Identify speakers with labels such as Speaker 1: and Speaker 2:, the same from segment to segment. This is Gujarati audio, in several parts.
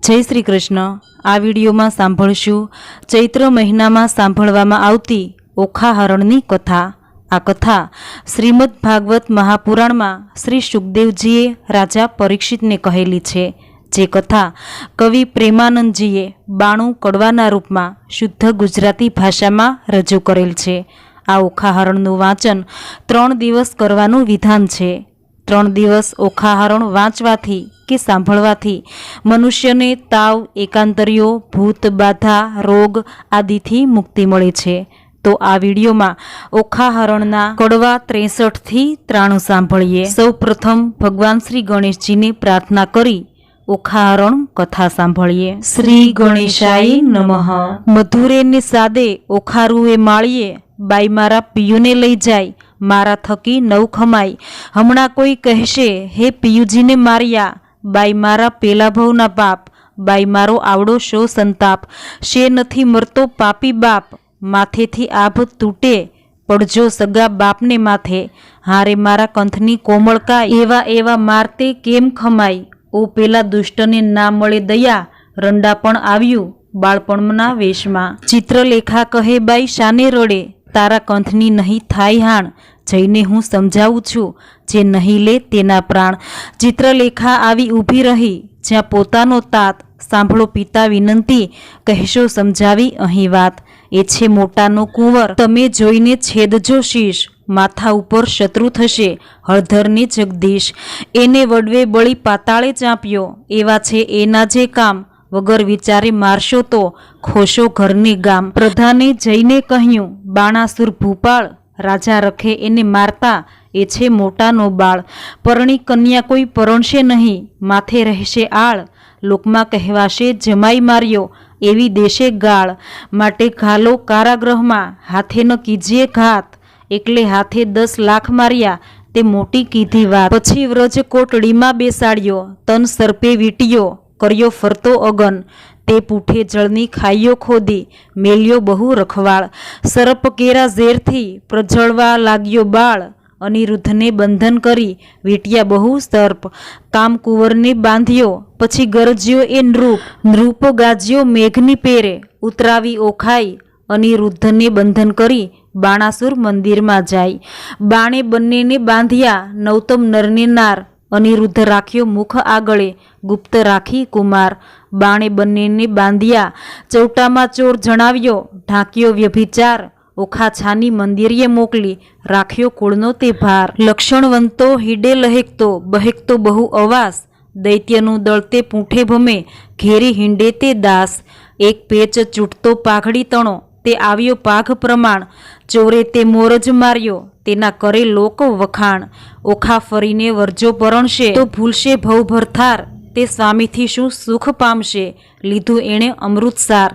Speaker 1: जय श्री कृष्ण। आ विडियो में सांभळशुं चैत्र महीना में सांभळवामां आवती ओखाहरणनी कथा। आ कथा श्रीमद भागवत महापुराण में श्री शुकदेवजीए राजा परीक्षित ने कहेली छे। जे कथा कवि प्रेमानंदजीए 92 कड़वाना रूप में शुद्ध गुजराती भाषा में रजू करेल छे। आ ओखाहरणनुं वाचन 3 दिवस करवानुं विधान छे। 3 दिवस ओखाहरण वाँचवाथी के सांभळवाथी मनुष्यने ताव, एकांतरियो, भूत बाधा, रोग आदिथी मुक्ति मळे छे। तो आ विडियो में ओखाहरणना कड़वा 63 थी 93 सांभळीए। सौ प्रथम भगवान श्री गणेशजी ने प्रार्थना करी ओखाहरण कथा सांभळीए। श्री गणेशाय नमः। मधुरे ने सादे ओखारुए माळीए बाई मारा पियुने लई जाय, मारा थकी नव खमाय। हमणा कोई कहेशे हे पियुजी ने मार्या, बाई मारा पेला भवना पाप। बाई मारो आवडो शो संताप, शे नथी मरतो पापी बाप। माथेथी आभ तूटे पड़जो सगा बापने माथे। हारे मारा कंथनी कोमळकाय, एवा एवा मारते केम खमाय। ओ पेला दुष्टने ना मळे दया, रंडापण आव्યું बाळपणना वेशमां। चित्रलेखा कहे बाई शाने रडे, तारा कंथनी नहीं थाय हाण। जईने हूँ समझावुं छुं, जे नहीं ले तेना प्राण। चित्रलेखा आवी ऊभी रही ज्यां पोतानो तात। सांभळो पिता विनंती, कहेशो समझावी अहीं वात। ए छे मोटानो कुंवर, तमे जोईने छेदजो शीश। माथा उपर शत्रु थशे हळधरने जगदीश। एने वडवे बळी पाताळे चांप्यो, एवा छे एना जे काम। वगर विचारे मारशो तो खोशो घरने गाम। प्रधाने जईने कह्युं, बाणासुर भूपाळ। राजा रखे एने मारता, ए छे मोटानो बाळ। परणी कन्या कोई परણશે नहीं, माथे रहेशे आळ। लोकमां कहेवाशे जमाई मार्यो, एवी देशे गाळ। माटे घालो कारागृहमां, हाथे न कीजिए घात। एकले हाथे 10 लाख मार्या, ते मोटी कीधी वात। पछी व्रज कोटड़ीमां बेसाड्यो, तन सर्पे वीट्यो, कर्यो फरतो अगन। ते पूठे जळनी खाईयो खोदी, मेल्यो बहु रखवाळ। सरप केरा ઝેરથી પ્રજળવા लाग्यो बाळ। अनिरुद्धने बंधन करी वीट्या बहु सर्प। काम कुंवरने बांध्यो, पछी गरज्यो ए नृप। नृप गाज्यो मेघनी पेरे, उतरावी ओखाई। अनिरुद्धने बंधन करी बाणासुर मंदिर में जाय। बाणे बन्नेने बांध्या, नौतम नरने नार। अनिरुद्ध राख्यो मुख आगळे, गुप्त राखी कुमार। बाणे बन्नेने बांध्या, चौटामा चोर जणाव्यो, ढांक्यो व्यभिचार। ओखा छानी मंदिरे मोकली, राख्यो कुळनो ते भार। लक्षणवंतो हिडे लहेकतो, बहेकतो बहु अवास। दैत्यनु दळते पूंठे भमे, घेरी हिंडे ते दास। एक पेच चूटतो पाघड़ी तणो, ते આવ્યો પાઘ પ્રમાણ। ચોરે તે મોરજ માર્યો, તેના કરે લોક વખાણ। ઓખા ફરીને વરજો પરણશે, તો ભૂલશે ભવભરથાર। તે સ્વામીથી શું સુખ પામશે, લીધું એણે અમૃતસાર।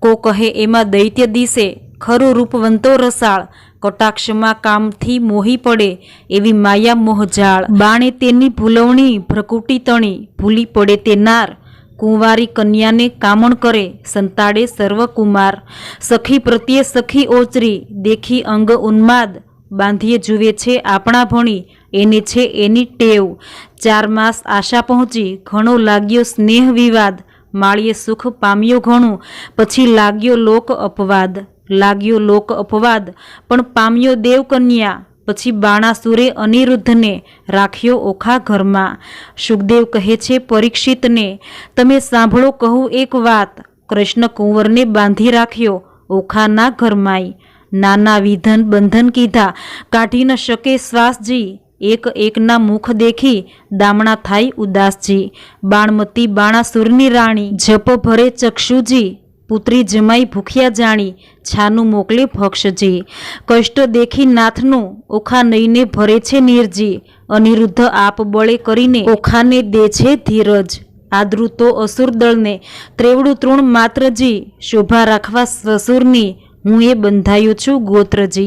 Speaker 1: કો કહે એમાં દૈત્ય દિશે, ખરું રૂપવંતો રસાળ। કટાક્ષમાં કામથી મોહી પડે, એવી માયા મોહજાળ। બાણે તેની ભૂલવણી ભ્રકુટી તણી, ભૂલી પડે તે નાર। कुंवारी कन्या ने कामण करे, संताड़े सर्व कुमार। सखी प्रत्ये सखी ओचरी, देखी अंग उन्माद। बांधिए जुवे छे आपणा भणी, एने छे एनी टेव। 4 मास आशा पहुंची, घणो लाग्यो स्नेह विवाद। माळीए सुख पाम्यो घणुं, पछी लाग्यो लोक अपवाद। लाग्यो लोक अपवाद, पण पाम्यो देव कन्या। पछी बाणासुरे अनिरुद्धने राख्यो ओखा घरमां। शुकदेव कहे छे परीक्षितने, तमे सांभळो कहूं एक वात। कृष्ण कुंवरने बांधी राख्यो ओखाना घरमांय। नाना विधन बंधन कीधा, काढी न शके श्वासजी। एक एकना मुख देखी, दामणा थाय उदासजी। बाणमती बाणासुરની રાણી, जप भरे चक्षुजी। पुत्री जमाई भूख्या जाणी, छानु मोकले भक्षजी। कष्ट देखी नाथनु, ओखा नईने भरे छे नीरजी। अनिरुद्ध आप बळे करीने ओखाने दे छे धीरज। आदृतो असुर दळने त्रेवडું તૃણ માત્રજી। शोभा राखवा ससुरनी, હું એ બંધાયો છું ગોત્રજી।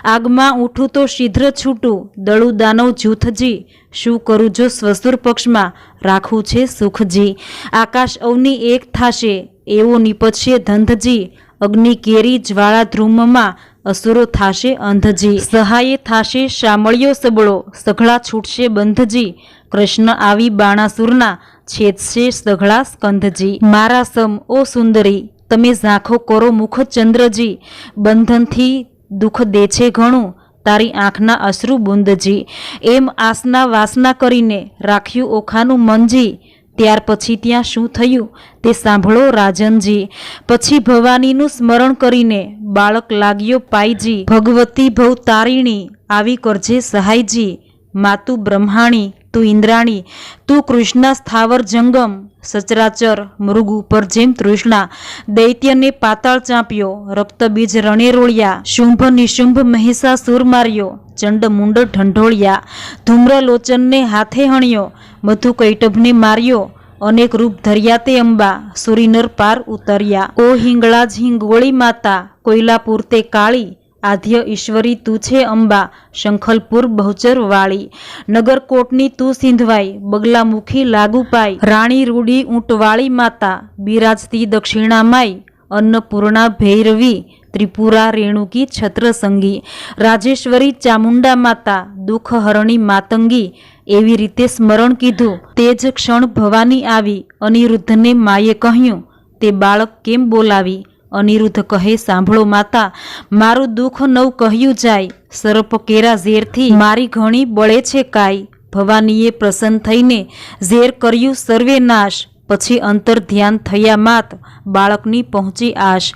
Speaker 1: આગમાં ઉઠું તો શીઘ્ર છૂટું, દળું દાનવ જૂથજી। શું કરું જો સ્વસુર પક્ષમાં, રાખવું છે સુખજી। આકાશ અવની એક થાશે, એવો નિપજશે ધંધજી। અગ્નિ કેરી જ્વાળા ધ્રુમમાં, असुरो थाशे अंधजी। सहाये थाशे शामळियो सबळो, सघळा छूटशे बंधजी। कृष्ण आवी बाणासुरना છેદશે સઘળા સ્કંધજી. મારા સમ ઓ સુંદરી તમે ઝાંખો કરો મુખ ચંદ્રજી. બંધનથી દુઃખ દે છે ઘણું તારી આંખના અશ્રુ બુંદજી. એમ આસના વાસના કરીને રાખ્યું ઓખાનું મનજી. ત્યાર પછી ત્યાં શું થયું તે સાંભળો રાજનજી. પછી ભવાનીનું સ્મરણ કરીને બાળક લાગ્યો પાઈજી. ભગવતી ભવ તારીણી આવી કરજે સહાયજી. માતું બ્રહ્માણી તું ઇન્દ્રાણી તું કૃષ્ણા સ્થાવર જંગમ. સચરાચર મૃગ ઉપર જેમ તૃષ્ણા દૈત્યને પાતાળ ચાંપ્યો. રક્તબીજ રણે રોળ્યા શુંભ નિશુંભ મહિષાસુર માર્યો. ચંડ મુંડ ઢંઢોળ્યા ધૂમ્રલોચનને હાથે હણ્યો. મધુ કૈટભને માર્યો અનેક રૂપ ધર્યા તે અંબા. સુરીનર પાર ઉતર્યા ઓ હિંગળાજ હિંગોળી માતા. કોયલાપુર તે કાળી આધ્ય ઈશ્વરી તું છે અંબા. શંખલપુર બહુચર વાળી નગરકોટની તું સિંધવાઈ. બગલામુખી લાગુ પાઈ રાણી રૂડી ઊંટવાળી માતા. બિરાજતી દક્ષિણામાઈ અન્નપૂર્ણા ભૈરવી. ત્રિપુરા રેણુકી છત્રસંગી રાજેશ્વરી ચામુંડા માતા. દુઃખ હરણી માતંગી એવી રીતે સ્મરણ કીધું. તે જ ક્ષણ ભવાની આવી અનિરુદ્ધને માએ કહ્યું તે બાળક કેમ બોલાવી. અનિરુદ્ધ કહે સાંભળો માતા મારું દુઃખ નવ કહ્યું જાય. સર્પ કેરા ઝેરથી મારી ઘણી બળે છે કાઈ. ભવાનીએ પ્રસન્ન થઈને ઝેર કર્યું સર્વે નાશ. પછી અંતર ધ્યાન થયા માત બાળકની પહોંચી આશ.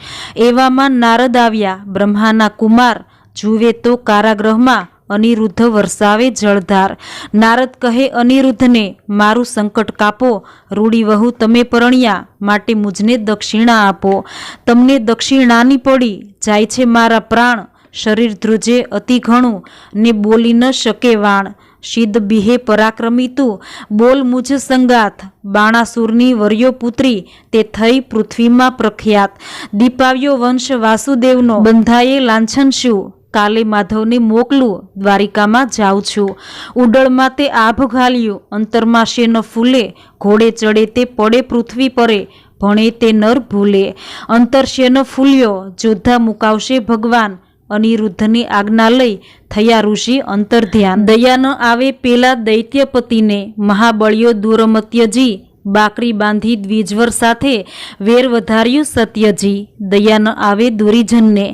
Speaker 1: એવામાં નારદ આવ્યા બ્રહ્માના કુમાર. જુએ તો કારાગૃહમાં અનિરુદ્ધ વરસાવે જળધાર. નારદ કહે અનિરુદ્ધને મારું સંકટ કાપો. રૂડી વહુ તમે પરણ્યા માટે મુજને દક્ષિણા આપો. તમને દક્ષિણાની પડી જાય છે મારા પ્રાણ. શરીર ધ્રુજે અતિ ઘણું ને બોલી ન શકે વાણ. સિદ્ધ બિહે પરાક્રમી તું બોલ મુજ સંગાથ. બાણાસુરની વર્યો પુત્રી તે થઈ પૃથ્વીમાં પ્રખ્યાત. દીપાવ્યો વંશ વાસુદેવનો બંધાયે લાંછન શું. કાલે માધવને મોકલું દ્વારિકામાં જાઉં છું. ઉડળમાં તે આભ ઘાલ્યું અંતરમાં શેન ફૂલે. ઘોડે ચડે તે પડે પૃથ્વી પરે ભણે તે નર ભૂલે. અંતર શેન ફૂલ્યો જોધા મુકાવશે ભગવાન. અનિરુદ્ધની આજ્ઞા લઈ થયા ઋષિ અંતર ધ્યાન. દયા ન આવે પેલા દૈત્યપતિને મહાબળ્યો દુરમત્યજી. બાકરી બાંધી દ્વિજવર સાથે વેર વધાર્યું સત્યજી. દયા ન આવે દુરીજનને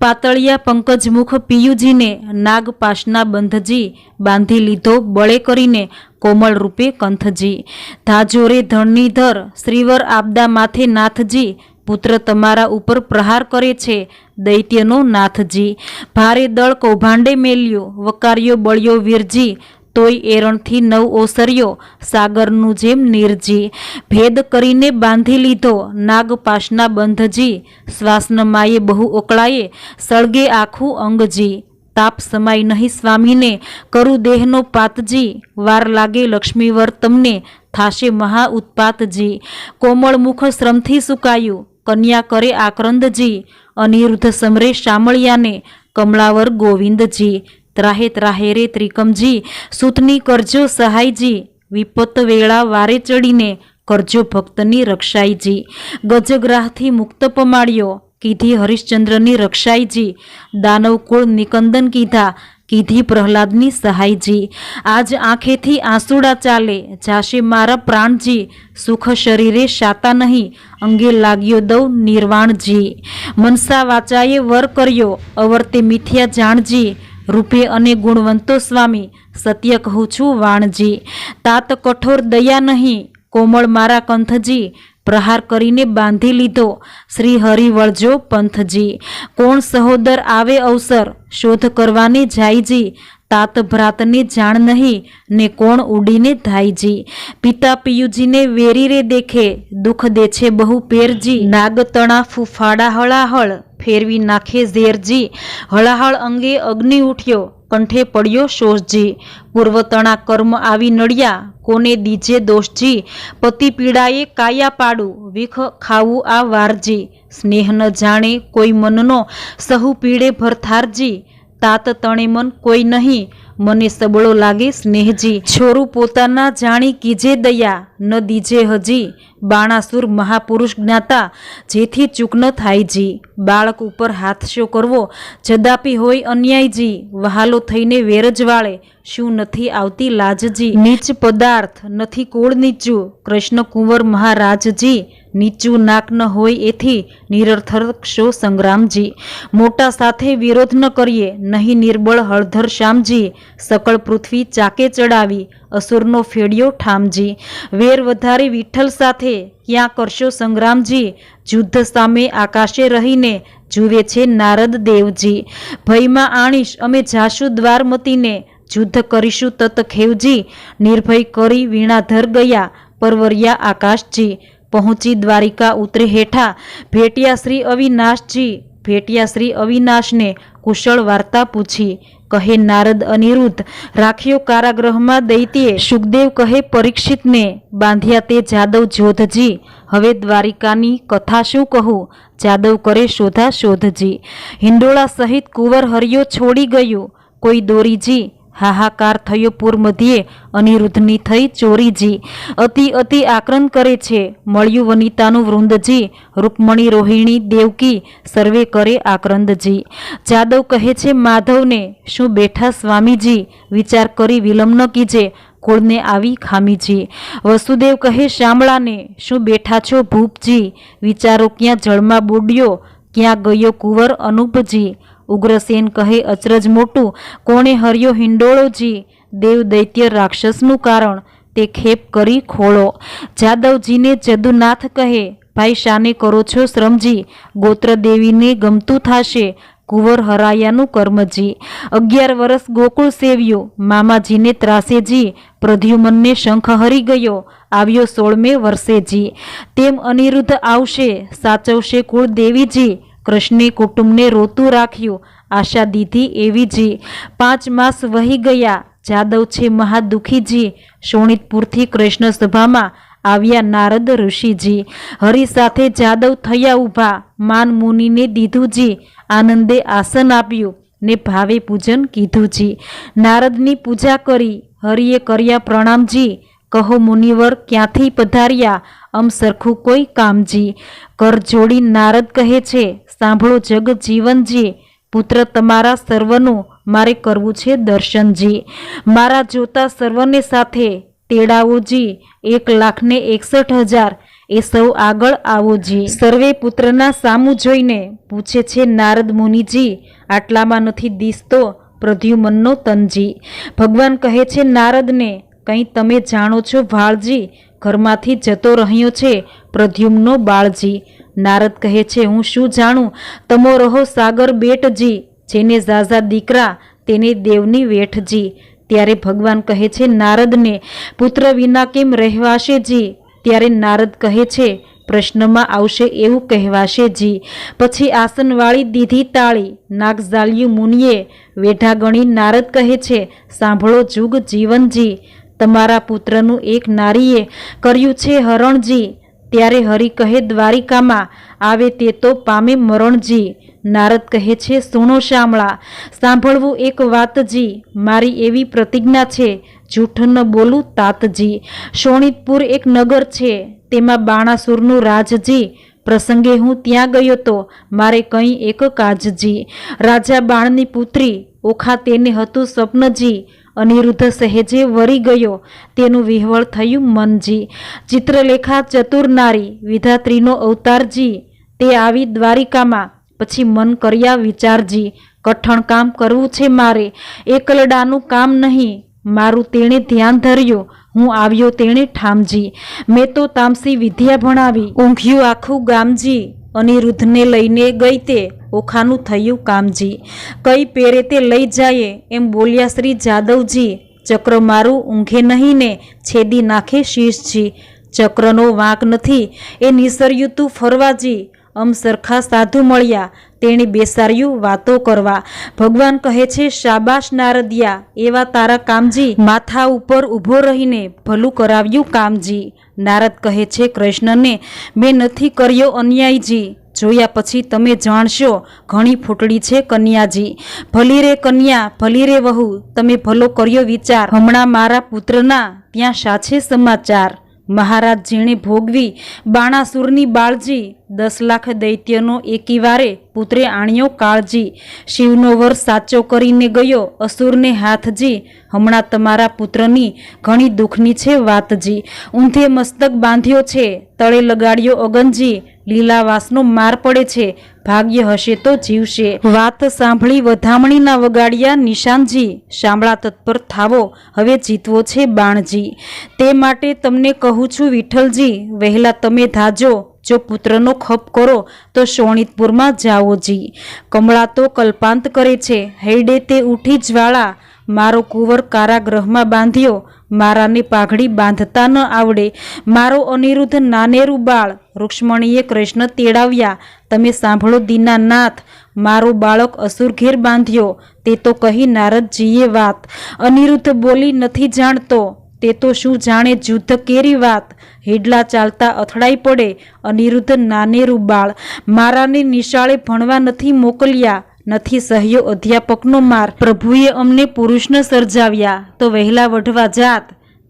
Speaker 1: પાતળિયા પંકજમુખ પિયુજીને. નાગપાશના બંધજી બાંધી લીધો બળે કરીને કોમળ રૂપે કંથજી. ધાજોરે ધણનીધર શ્રીવર આપદા માથે નાથજી. પુત્ર તમારા ઉપર પ્રહાર કરે છે દૈત્યનો નાથજી. ભારે દળ કૌભાંડે મેલ્યો વકાર્યો બળ્યો વીરજી. તોય એરણથી નવ ઓસર્યો સાગરનું જેમ નીરજી. ભેદ કરીને બાંધી લીધો નાગપાશના બંધજી. શ્વાસનમાયે બહુ ઓકળાયે સળગે આખું અંગજી. તાપ સમાય નહીં સ્વામીને કરું દેહનો પાતજી. વાર લાગે લક્ષ્મીવર તમને થાશે મહા ઉત્પાતજી. કોમળ મુખ શ્રમથી સુકાયું કન્યા કરે આક્રંદજી. અનિરુદ્ધ સમરે શામળિયાને કમળાવર ગોવિંદજી. ત્રાહે ત્રાહે રે ત્રિકમજી સૂતની કરજો સહાયજી. વિપત વેળા વારે ચડીને કરજો ભક્તની રક્ષાઈજી. ગજગ્રાહથી મુક્ત પમાડ્યો કીધી હરિશ્ચંદ્રની રક્ષાઈજી. દાનવકુળ નિકંદન કીધા કીધી પ્રહલાદની સહાયજી. આજ આંખેથી આંસુડા ચાલે જાશે મારા પ્રાણજી. સુખ શરીરે શાતા નહીં અંગે લાગ્યો દઉં નિર્વાણજી. મનસા વાચાએ વર કર્યો અવર્તે મિથ્યા જાણજી. રૂપે અને ગુણવંતો સ્વામી સત્ય કહું છું વાણજી. તાત કઠોર દયા નહીં કોમળ મારા કંથજી. પ્રહાર કરીને બાંધી લીધો શ્રી હરિ વળજો પંથજી. કોણ સહોદર આવે અવસર શોધ કરવાને જાયજી. તાત ભ્રાતને જાણ નહીં ને કોણ ઉડીને ધાયજી. પિતા પિયુજીને વેરી રે દેખે દુઃખ દે છે બહુ પેરજી. નાગતણા ફૂફાડા હળાહળ ફેરવી નાખે ઝેરજી. હળાહળ અંગે અગ્નિ ઉઠ્યો કંઠે પડ્યો શોષજી. પૂર્વતણા કર્મ આવી નડ્યા કોને દીજે દોષજી. પતિ પીડાએ કાયા પાડું વિખ ખાવું આ વારજી. સ્નેહ ન જાણે કોઈ મનનો સહુ પીડે ભરથારજી. તાત તણે મન કોઈ નહીં મને સબળો લાગે સ્નેહજી। છોરું પોતાના જાણી કીજે દયા, ન દીજે હજી બાણાસુર મહાપુરુષ જ્ઞાતા, જેથી ચૂક ન થાયજી। બાળક ઉપર હાથ શો કરવો, જદાપી હોય અન્યાયજી, વહાલો થઈને વેરજ વાળે, શું નથી આવતી લાજજી। નીચ પદાર્થ નથી કુળ નીચું, કૃષ્ણ કુંવર મહારાજજી, નીચું નાક ન હોય એથી નિરર્થક શો સંગ્રામજી। મોટા સાથે વિરોધ ન કરીએ, નહીં નિર્બળ હળધર શ્યામજી, સકળ પૃથ્વી ચાકે ચડાવી, અસુરનો ફેડ્યો ઠામજી। વેર વધારી વિઠ્ઠલ સાથે, ક્યાં કરશો સંગ્રામજી, યુદ્ધ સામે આકાશે રહીને જુએ છે નારદ દેવજી। ભયમાં આણીશ અમે જાશું દ્વારમતીને, યુદ્ધ કરીશું તત ખેવજી, નિર્ભય કરી વીણાધર ગયા પરવર્યા આકાશજી। પહોંચી દ્વારિકા ઉતરે હેઠા, ભેટ્યા શ્રી અવિનાશજી, ભેટ્યા શ્રી અવિનાશને કુશળ વાર્તા પૂછી। કહે નારદ અનિરુદ્ધ, રાખ્યો કારાગૃહમાં દૈત્યે, સુખદેવ કહે પરીક્ષિતને, બાંધ્યા તે જાદવ જોધજી। હવે દ્વારિકાની કથા શું કહું, જાદવ કરે શોધા શોધજી। હિંડોળા સહિત કુંવર હરિયો છોડી ગયું, કોઈ દોરીજી, હાહાકાર થયો પૂર મધ્યે, અનિરુદ્ધની થઈ ચોરીજી। અતિ અતિ આક્રંદ કરે છે, મળ્યું વનિતાનું વૃંદજી, રૂકમણી રોહિણી દેવકી, સર્વે કરે આક્રંદજી। જાદવ કહે છે માધવને, શું બેઠા સ્વામીજી, વિચાર કરી વિલંબ ન કીજે, કુળને આવી ખામીજી। વસુદેવ કહે શામળાને, શું બેઠા છો ભૂપજી, વિચારો ક્યાં જળમાં બુડ્યો, ક્યાં ગયો કુંવર અનુપજી। ઉગ્રસેન કહે અચરજ મોટું, કોણે હર્યો હિંડોળોજી, દેવ દૈત્ય રાક્ષસનું કારણ, તે ખેપ કરી ખોળો। જાદવજીને જદુનાથ કહે, ભાઈ શાને કરો છો શ્રમજી, ગોત્ર દેવીને ગમતું થાશે, કુંવર હરાયાનું કર્મજી। 11 વર્ષ ગોકુળ સેવ્યું, મામાજીને ત્રાસેજી, પ્રદ્યુમનને શંખ હરી ગયો, આવ્યો 16મે વર્ષેજી। તેમ અનિરુદ્ધ આવશે, સાચવશે કુળ દેવીજી, કૃષ્ણે કુટુંબને રોતું રાખ્યું, આશા દીધી એવીજી। 5 માસ વહી ગયા, જાદવ છે મહાદુખીજી, શોણિતપુરથી કૃષ્ણ સભામાં આવ્યા નારદ ઋષિજી। હરિ સાથે જાદવ થયા ઊભા, માન મુનિને દીધુંજી, આનંદે આસન આપ્યું ને ભાવે પૂજન કીધુંજી। નારદની પૂજા કરી, હરિએ કર્યા પ્રણામજી, કહો મુનિવર ક્યાંથી પધાર્યા, અમ સરખું કોઈ કામજી। કર જોડી નારદ કહે છે, સાંભળો જગ જીવનજી, પુત્ર તમારા સર્વનું મારે કરવું છે દર્શનજી। મારા જોતા સર્વને સાથે તેડાવોજી, 1,61,000 એ સૌ આગળ આવોજી। સર્વે પુત્રના સામું જોઈને પૂછે છે નારદ મુનિજી, આટલામાં નથી દિસતો પ્રદ્યુમનનો તનજી। ભગવાન કહે છે નારદને, કંઈ તમે જાણો છો ભાળજી, ઘરમાંથી જતો રહ્યો છે પ્રદ્યુમનો બાળજી। નારદ કહે છે હું શું જાણું, તમો રહો સાગર બેટજી, જેને ઝાઝા દીકરા તેને દેવની વેઠજી। ત્યારે ભગવાન કહે છે નારદને, પુત્ર વિના કેમ રહેવાશે જી। ત્યારે નારદ કહે છે પ્રશ્નમાં આવશે એવું કહેવાશે જી। પછી આસનવાળી દીધી તાળી, નાગ ઝાલ્યું મુનિએ, વેઢા ગણી નારદ કહે છે સાંભળો જુગ જીવનજી, તમારા પુત્રનું એક નારીએ કર્યું છે હરણજી। ત્યારે હરિ કહે દ્વારિકામાં આવે તે તો પામે મરણજી। નારદ કહે છે સુણો શામળા, સાંભળવું એક વાતજી, મારી એવી પ્રતિજ્ઞા છે, જૂઠ ન બોલું તાતજી। શોણિતપુર એક નગર છે, તેમાં બાણાસુરનું રાજજી, પ્રસંગે હું ત્યાં ગયો તો મારે કંઈ એક કાજજી। રાજા બાણની પુત્રી ઓખા તેને હતું સ્વપ્નજી, અનિરુદ્ધ સહેજે વરી ગયો, તેનું વિહવળ થયું મનજી। ચિત્રલેખા ચતુર નારી, વિધાત્રીનો અવતારજી, તે આવી દ્વારિકામાં, પછી મન કર્યા વિચારજી। કઠણ કામ કરવું છે મારે, એકલડાનું કામ નહીં, મારું તેણે ધ્યાન ધર્યું, હું આવ્યો તેણે ઠામજી। મેં તો તામસી વિદ્યા ભણાવી, ઊંઘ્યું આખું ગામજી, અનિરુદ્ધને લઈને ગઈ તે ઓખાનું થયું કામજી। કઈ પેરે તે લઈ જાય એમ બોલ્યા શ્રી જાદવજી, ચક્ર મારું ઊંઘે નહીં ને છેદી નાખે શીશજી। ચક્રનો વાંક નથી એ નિસર્યું તું ફરવાજી, અમ સરખા સાધુ મળ્યા તેણે બેસાડ્યું વાતો કરવા। ભગવાન કહે છે શાબાશ નારદિયા, એવા તારા કામજી, માથા ઉપર ઊભો રહીને ભલું કરાવ્યું કામજી। નારદ કહે છે કૃષ્ણને, મેં નથી કર્યો અન્યાયજી, જોયા પછી તમે જાણશો ઘણી ફૂટડી છે કન્યાજી. ભલી રે કન્યા ભલી રે વહુ, તમે ભલો કર્યો વિચાર. હમણાં મારા પુત્રના ત્યાં સાચે સમાચાર. મહારાજ જેણે ભોગવી બાણાસુરની બાળજી, 10 લાખ દૈત્યનો એકીવારે પુત્રે આણ્યો કાળજી. શિવનો વર સાચો કરીને ગયો અસુરને હાથજી. હમણાં તમારા પુત્રની ઘણી દુઃખની છે વાતજી. ઊંધે મસ્તક બાંધ્યો છે, તળે લગાડ્યો અગનજી. લીલાવાસનો માર પડે છે, ભાગ્ય હશે તો જીવશે. વાત સાંભળી વધામણીના વગાડ્યા નિશાનજી. શામળા તત્પર થાવો, હવે જીતવો છે બાણજી. તે માટે તમને કહું છું વિઠ્ઠલજી, વહેલા તમે ધાજો. જો પુત્રનો ખપ કરો તો શોણિતપુરમાં જાઓજી. કમળા તો કલ્પાંત કરે છે, હૈડે તે ઉઠી જ્વાળા. મારો કુંવર કારાગૃહમાં બાંધ્યો, મારાને પાઘડી બાંધતા ન આવડે. મારો અનિરુદ્ધ નાનેરું બાળ, રૂક્ષ્મણીએ કૃષ્ણ તેડાવ્યા. તમે સાંભળો દીનાનાથ, મારો બાળક અસુર ઘેર બાંધ્યો. તે તો કહી નારદજીએ વાત. અનિરુદ્ધ બોલી નથી જાણતો, તે તો શું જાણે જુદ્ધ કેરી વાત. હેડલા ચાલતા અથડાઈ પડે અનિરુદ્ધ નાનેરું બાળ. મારાને નિશાળે ભણવા નથી મોકલ્યા, નથી સહ્યો અધ્યાપકનો માર. પ્રભુએ અમને પુરુષને સર્જાવ્યા, તો વહેલા વઢવા જાત.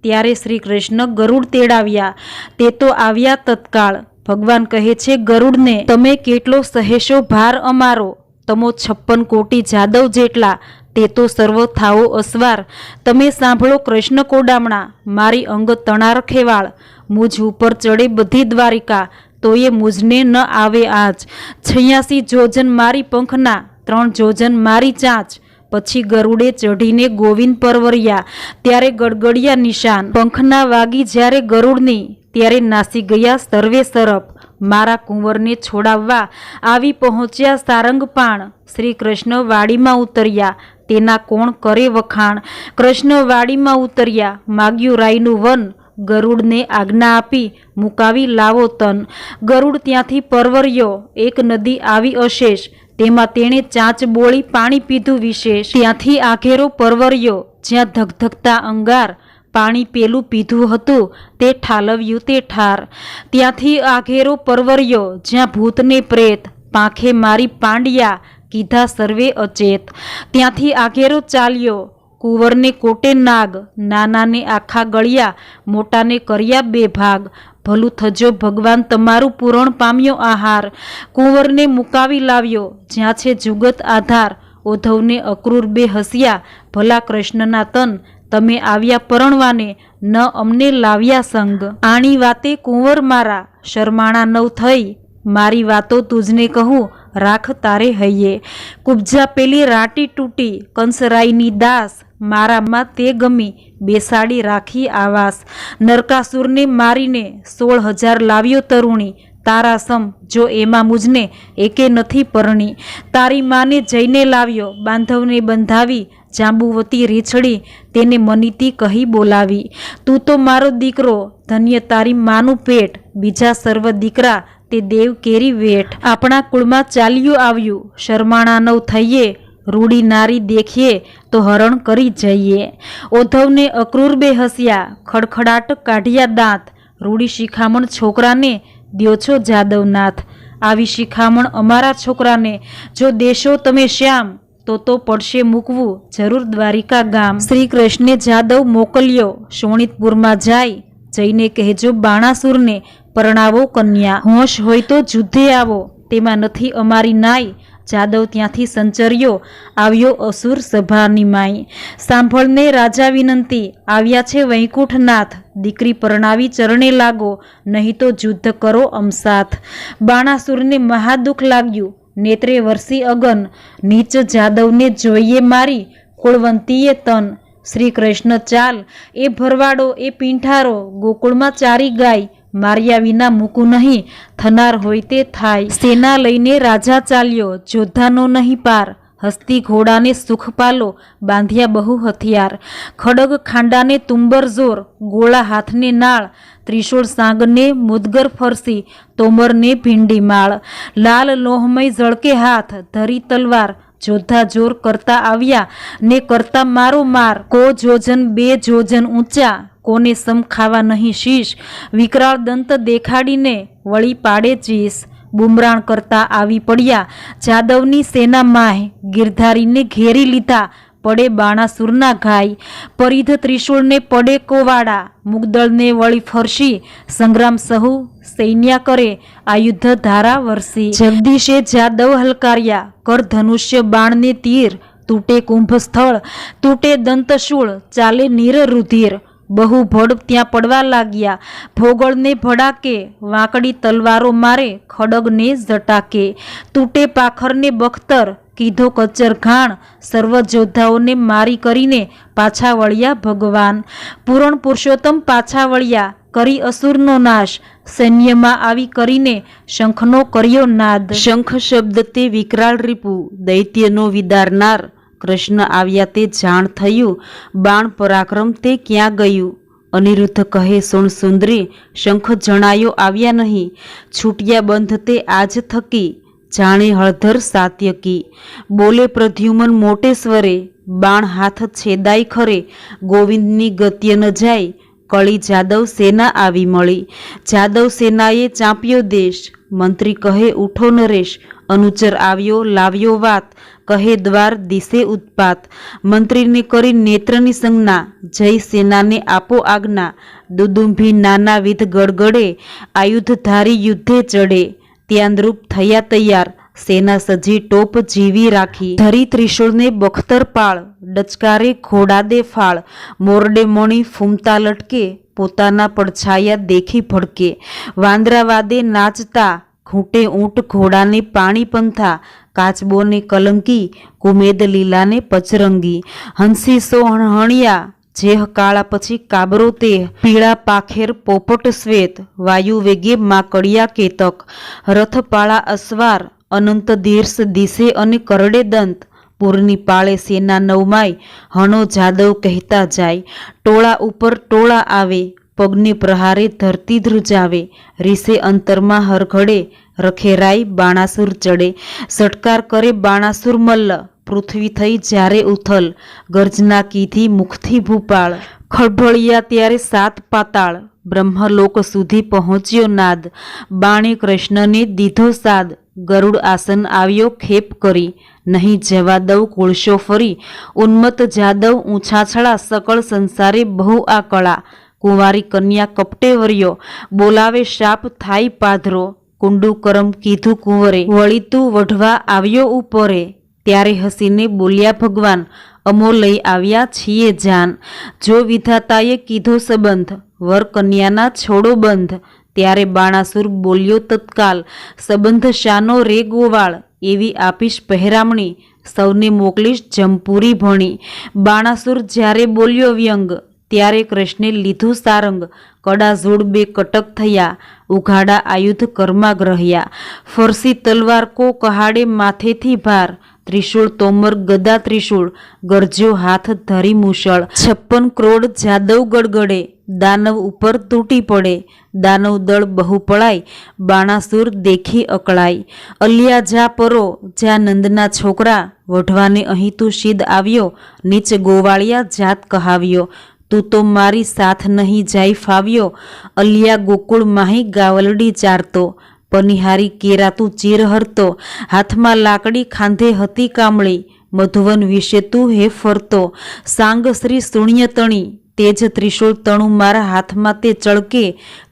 Speaker 1: ત્યારે શ્રી કૃષ્ણ ગરુડ તેડાવ્યા, તે તો આવ્યા તત્કાળ. ભગવાન કહે છે ગરુડને, તમે કેટલો સહેશો ભાર અમારો. તમો 56 કોટી જાદવ જેટલા, તે તો સર્વ થાવો અસવાર. તમે સાંભળો કૃષ્ણ કોડામણા, મારી અંગ તણાર ખેવાળ. મુજ ઉપર ચડે બધી દ્વારિકા, તો એ મુજને ન આવે આજ. 86 જોજન મારી પંખના, 3 જોજન મારી ચાંચ. પછી ગરુડે ચઢીને ગોવિંદ પરવર્યા, ત્યારે ગડગડિયા નિશાન. પંખના વાગી જ્યારે ગરુડની, ત્યારે નાસી ગયા સર્વે સરપ. મારા કુંવરને છોડાવવા આવી પહોંચ્યા સારંગપાણ. શ્રી કૃષ્ણ વાડીમાં ઉતર્યા, તેના કોણ કરે વખાણ. કૃષ્ણ વાડીમાં ઉતર્યા, માગ્યું રાયનું વન. ગરુડને આજ્ઞા આપી મુકાવી લાવો તન. ગરુડ ત્યાંથી પરવર્યો, એક નદી આવી અશેષ. તેમાં તેણે ચાંચ બોળી પાણી પીધું વિશેષ. ત્યાંથી આઘેરો પરવર્યો, જ્યાં ધગધગતા અંગાર. પાણી પેલું પીધું હતું, તે ઠાલવ્યું તે ઠાર. ત્યાંથી આઘેરો પરવર્યો, જ્યાં ભૂતને પ્રેત. પાંખે મારી પાંડ્યા, કીધા સર્વે અચેત. ત્યાંથી આઘેરો ચાલ્યો, કુંવરને કોટે નાગ. નાનાને આખા ગળ્યા, મોટાને કર્યા 2 ભાગ. ભલું થજો ભગવાન તમારું પૂરણ પામ્યો આહાર. કુંવરને મુકાવી લાવ્યો, જ્યાં છે જુગત આધાર. ઉદ્ધવને અક્રૂર 2 હસ્યા, ભલા કૃષ્ણના તન. તમે આવ્યા પરણવાને, ન અમને લાવ્યા સંગ. આણી વાતે કુંવર મારા, શરમાણા નવ થઈ. મારી વાતો તુજને કહું, રાખ તારે હૈયે. કુબજા પેલી રાટી તૂટી, કંસરાયની દાસ. મારામાં તે ગમી, બેસાડી રાખી આવાસ. નરકાસુરને મારીને 16,000 લાવ્યો તરુણી. તારા સમ જો એમાં મુજને એકે નથી પરણી. તારી માને જઈને લાવ્યો, બાંધવને બંધાવી. જાંબુવતી રીછડી, તેને મનીતી કહી બોલાવી. તું તો મારો દીકરો, ધન્ય તારી માનું પેટ. બીજા સર્વ દીકરા, તે દેવ કેરી વેઠ. આપણા કુળમાં ચાલ્યું આવ્યું, શરમાણા નવ થઈએ. રૂડી નારી દેખીએ તો હરણ કરી જઈએ. ઉદ્ધવને અક્રૂર 2 હસ્યા, ખડખડાટ કાઢ્યા દાંત. રૂડી શિખામણ છોકરાને, દ્યો છો જાદવનાથ. આવી શિખામણ અમારા છોકરાને, જો દેશો તમે શ્યામ. તો પડશે મૂકવું જરૂર દ્વારિકા ગામ. શ્રી કૃષ્ણે જાદવ મોકલ્યો, શોણિતપુરમાં જાય. જઈને કહેજો બાણાસુરને, પરણાવો કન્યા. હોશ હોય તો જુદ્ધે આવો, તેમાં નથી અમારી નાઈ. જાદવ ત્યાંથી સંચર્યો, આવ્યો અસુર સભાની માઈ. સાંભળને રાજા વિનંતી, આવ્યા છે વૈકુંઠનાથ. દીકરી પરણાવી ચરણે લાગો, નહીં તો યુદ્ધ કરો અમસાથ. બાણાસુરને મહાદુઃખ લાગ્યું, નેત્રે વરસી અગન. નીચ જાદવને જોઈએ મારી, કુળવંતીએ તન. શ્રી કૃષ્ણ ચાલ, એ ભરવાડો એ પીંઠારો. ગોકુળમાં ચારી ગાય, માર્યા વિના મૂકું નહીં. થનાર હોય તે થાય. સેના લઈને રાજા ચાલ્યો, જોધાનો નહીં પાર. હસ્તી ઘોડાને સુખ પાલો, બાંધ્યા બહુ હથિયાર. ખડગ ખાંડાને તુંબર જોર, ગોળા હાથને નાળ. ત્રિશૂળ સાંગને મુદગર ફરસી, તોમરને ભીંડી માળ. લાલ લોહમય ઝળકે હાથ, ધરી તલવાર. જોધા જોર કરતા આવ્યા, ને કરતા મારો માર. કો જોજન 2 જોજન ઊંચા, કોને સમ ખાવા નહીં શીશ. વિકરાળ દંત દેખાડીને, વળી પાડે ચીસ. બુમરાણ કરતા આવી પડ્યા જાદવની સેના માહે ગિરધારીને ઘેરી લીધા પડે બાણાસુરના ઘાય પરિધ ત્રિશૂળને પડે કોવાડા મુગદળને વળી ફરશી સંગ્રામ સહુ સૈન્યા કરે આયુધ ધારા વરસી જગદીશે જાદવ હલકાર્યા કર ધનુષ્ય બાણને તીર તૂટે કુંભ સ્થળ તૂટે દંતશૂળ ચાલે નીર રુધિર બહુ ભડ ત્યાં પડવા લાગ્યા ભોગળને ભડાકે વાંકડી તલવારો મારે ખડગને જટાકે તૂટે પાખરને બખ્તર કીધો કચર ઘાણ સર્વ યોદ્ધાઓને મારી કરીને પાછા વળ્યા ભગવાન પૂરણ પુરુષોત્તમ પાછા વળ્યા કરી અસુરનો નાશ સૈન્યમાં આવી કરીને શંખનો કર્યો નાદ શંખ શબ્દ તે વિકરાળ રીપુ દૈત્યનો વિદારનાર કૃષ્ણ આવ્યા તે જાણ થયું બાણ પરાક્રમ તે ક્યાં ગયું અનિરુદ્ધ કહે સુણ સુંદરી શંખ જણાયો આવ્યા નહીં છૂટ્યા બંધ તે આજ થકી જાણે હળધર સાત્યકી બોલે પ્રદ્યુમન મોટે સ્વરે બાણ હાથ છેદાય ખરે ગોવિંદની ગત્ય ન જાય કળી જાદવ સેના આવી મળી જાદવ સેનાએ ચાંપ્યો દેશ મંત્રી કહે ઉઠો નરેશ અનુચર આવ્યો લાવ્યો વાત કહે દ્વાર દિશે ઉત્પાત મંત્રીને કરી નેત્રની સંજ્ઞા જય સેનાને આપો આજ્ઞા દુદુંભી નાના વિધ ગડગડે આયુધ ધારી યુદ્ધે ચડે ત્યાંદ્રુપ થયા તૈયાર સેના સજી ટોપ જીવી રાખી ધરી ત્રિશૂળને બખ્તર પાળ ડચકારે ઘોડા દે ફાળ મોરડે મણી ફૂમતા લટકે પોતાના પડછાયા દેખી ભડકે વાંદરા વાદે નાચતા ઘૂંટે ઊંટ ઘોડાને પાણી પંથા કાચબોને કલંકી કુમેદ લીલાને પચરંગી હંસી સો હણહણિયા જેહ કાળા પછી કાબરો તે પીળા પાખેર પોપટ શ્વેત વાયુ વેગે માકડિયા કેતક રથપાળા અસવાર અનંત દીર્ષ દિશે અને કરડે દંત પૂરની પાળે સેના નવમાય હણો જાદવ કહેતા જાય ટોળા ઉપર ટોળા આવે પગને પ્રહારે ધરતી ધ્રુજાવે રીસે અંતરમાં હરઘડે રખેરાઈ બાણાસુર ચડે સટકાર કરે બાણાસુર મલ્લ પૃથ્વી થઈ જ્યારે ઉથલ ગર્જના કીધી મુખથી ભૂપાળ ખળભળિયા ત્યારે સાત પાતાળ બ્રહ્મલોક સુધી પહોંચ્યો નાદ બાણે કૃષ્ણને દીધો સાદ ગરુડ આસન આવ્યો ખેપ કરી નહીં જવા દઉં કોળશો ફરી ઉન્મત્ત જાદવ ઊંછાછળા સકળ સંસારે બહુ આ કળા કુંવારી કન્યા કપટે વર્યો બોલાવે શાપ થાય પાધરો કુંડુ કરમ કીધું કુંવરે વળી તું વઢવા આવ્યો ઉપરે ત્યારે હસીને બોલ્યા ભગવાન અમો લઈ આવ્યા છીએ જાન જો વિધાતાએ કીધો સંબંધ વર કન્યાના છોડો બંધ ત્યારે બાણાસુર બોલ્યો તત્કાલ સંબંધ શાનો રે ગોવાળ એવી આપીશ પહેરામણી સૌને મોકલીશ જમપુરી ભણી બાણાસુર જ્યારે બોલ્યો વ્યંગ ત્યારે કૃષ્ણે લીધું સારંગ કડા જોડ બે કટક થયા ઉઘાડા આયુધ કર્મા ગ્રહ્યા ફરસી તલવાર કો કહાડે માથેથી ભાર ત્રિશૂળ તોમર ગદા ત્રિશૂળ ગરજ્યો હાથ ધરી મૂષળ 56 કરોડ જાદવ ગડગડે દાનવ ઉપર તૂટી પડે દાનવ દળ બહુ પળાય બાણાસુર દેખી અકળાય અલિયા જા પરો જ્યાં નંદના છોકરા વઢવાને અહીં તું શીદ આવ્યો નીચ ગોવાળિયા જાત કહાવ્યો તું તો મારી સાથ નહીં જાય ફાવ્યો અલિયા ગોકુળ માહી ગાવલડી ચારતો પનિહારી કેરાતું ચીર હરતો હાથમાં લાકડી ખાંધે હતી કામળી મધુવન વિશે તું હે ફરતો સાંગ શ્રી શૂન્ય તણી તેજ ત્રિશૂળ તણું મારા હાથમાં તે ચળકે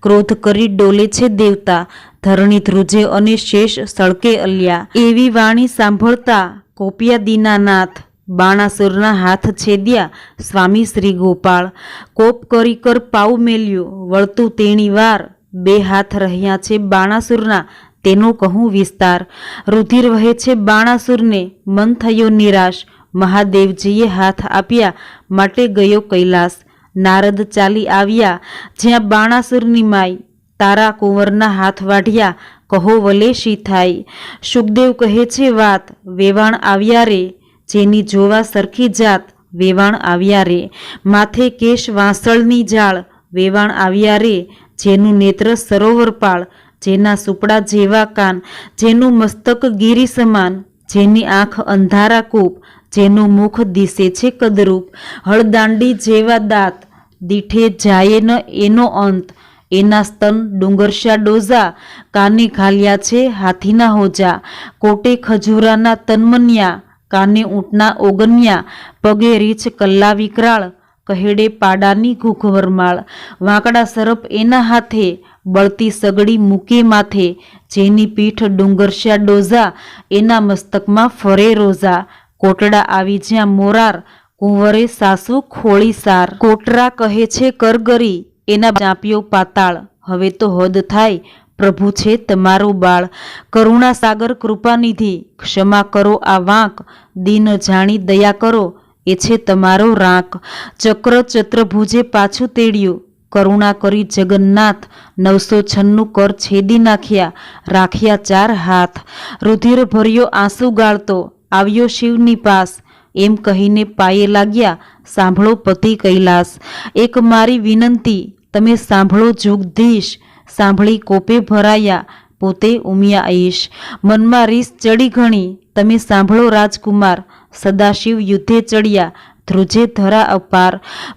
Speaker 1: ક્રોધ કરી ડોલે છે દેવતા ધરણી ધ્રુજે અને શેષ સળકે અલ્યા એવી વાણી સાંભળતા કોપિયા દીનાનાથ બાણાસુરના હાથ છેદ્યા સ્વામી શ્રી ગોપાળ કોપ કરી કર પાઉ મેલ્યું વળતું તેણી વાર બે હાથ રહ્યા છે બાણાસુરના તેનો કહું વિસ્તાર રુધિર વહે છે બાણાસુરને મન થયો નિરાશ મહાદેવજીએ હાથ આપ્યા માટે ગયો કૈલાસ નારદ ચાલી આવ્યા જ્યાં બાણાસુરની માય તારા કુંવરના હાથ વાઢ્યા કહો વલે શી થાય શુકદેવ કહે છે વાત વેવાણ આવ્યા રે જેની જોવા સરખી જાત વેવાણ આવ્યા રે માથે કેશ વાંસળની જાળ વેવાણ આવ્યા રે જેનું નેત્ર સરોવર પાળ જેના સુપડા જેવા કાન જેનું મસ્તક ગીરી સમાન જેની આંખ અંધારા કૂપ જેનું મુખ દિશે છે કદરૂપ હળદાંડી જેવા દાંત દીઠે જાય ન એનો અંત એના સ્તન ડુંગરશા ડોઝા, કાને ઘાલ્યા છે હાથીના હોજા, કોટે ખજૂરાના તનમન્યા, કાને ઊંટના ઓગન્યા, પગે રીછ કલ્લા વિકરાળ, કહેડે પાડાની ઘૂઘવરમાળ, વાંકડા સરપ એના હાથે, બળતી સગડી મૂકે માથે, જેની પીઠ ડુંગરશા ડોઝા, એના મસ્તકમાં ફરે રોઝા, કોટડા આવી જ્યાં મોરાર, કુંવરે સાસુ ખોળી સાર, કોટરા કહે છે કરગરી, એના ચાંપ્યો પાતાળ, હવે તો હદ થાય પ્રભુ છે તમારો બાળ, કરુણા સાગર કૃપાનિધિ, ક્ષમા કરો આ વાંક, દીન જાણી દયા કરો એ છે તમારો રાંક, ચક્ર ચત્રભુજે પાછું તેડ્યું, કરુણા કરી જગન્નાથ, 996 કર છેદી નાખ્યા, રાખ્યા 4 હાથ, રુધિર ભર્યો આંસુ ગાળતો, આવ્યો શિવની પાસ, એમ કહીને પાયે લાગ્યા, સાંભળો પતિ કૈલાસ, એક મારી વિનંતી તમે સાંભળો જુગધીશ, સાંભળી કોપે ભરાયા, પોતે ઉમિયા ઈશ, મનમાં રીસ ચડી ઘણી, તમે સાંભળો રાજકુમાર, સદાશિવ યુદ્ધે ચડ્યા, ધ્રુજે ધરા અપાર,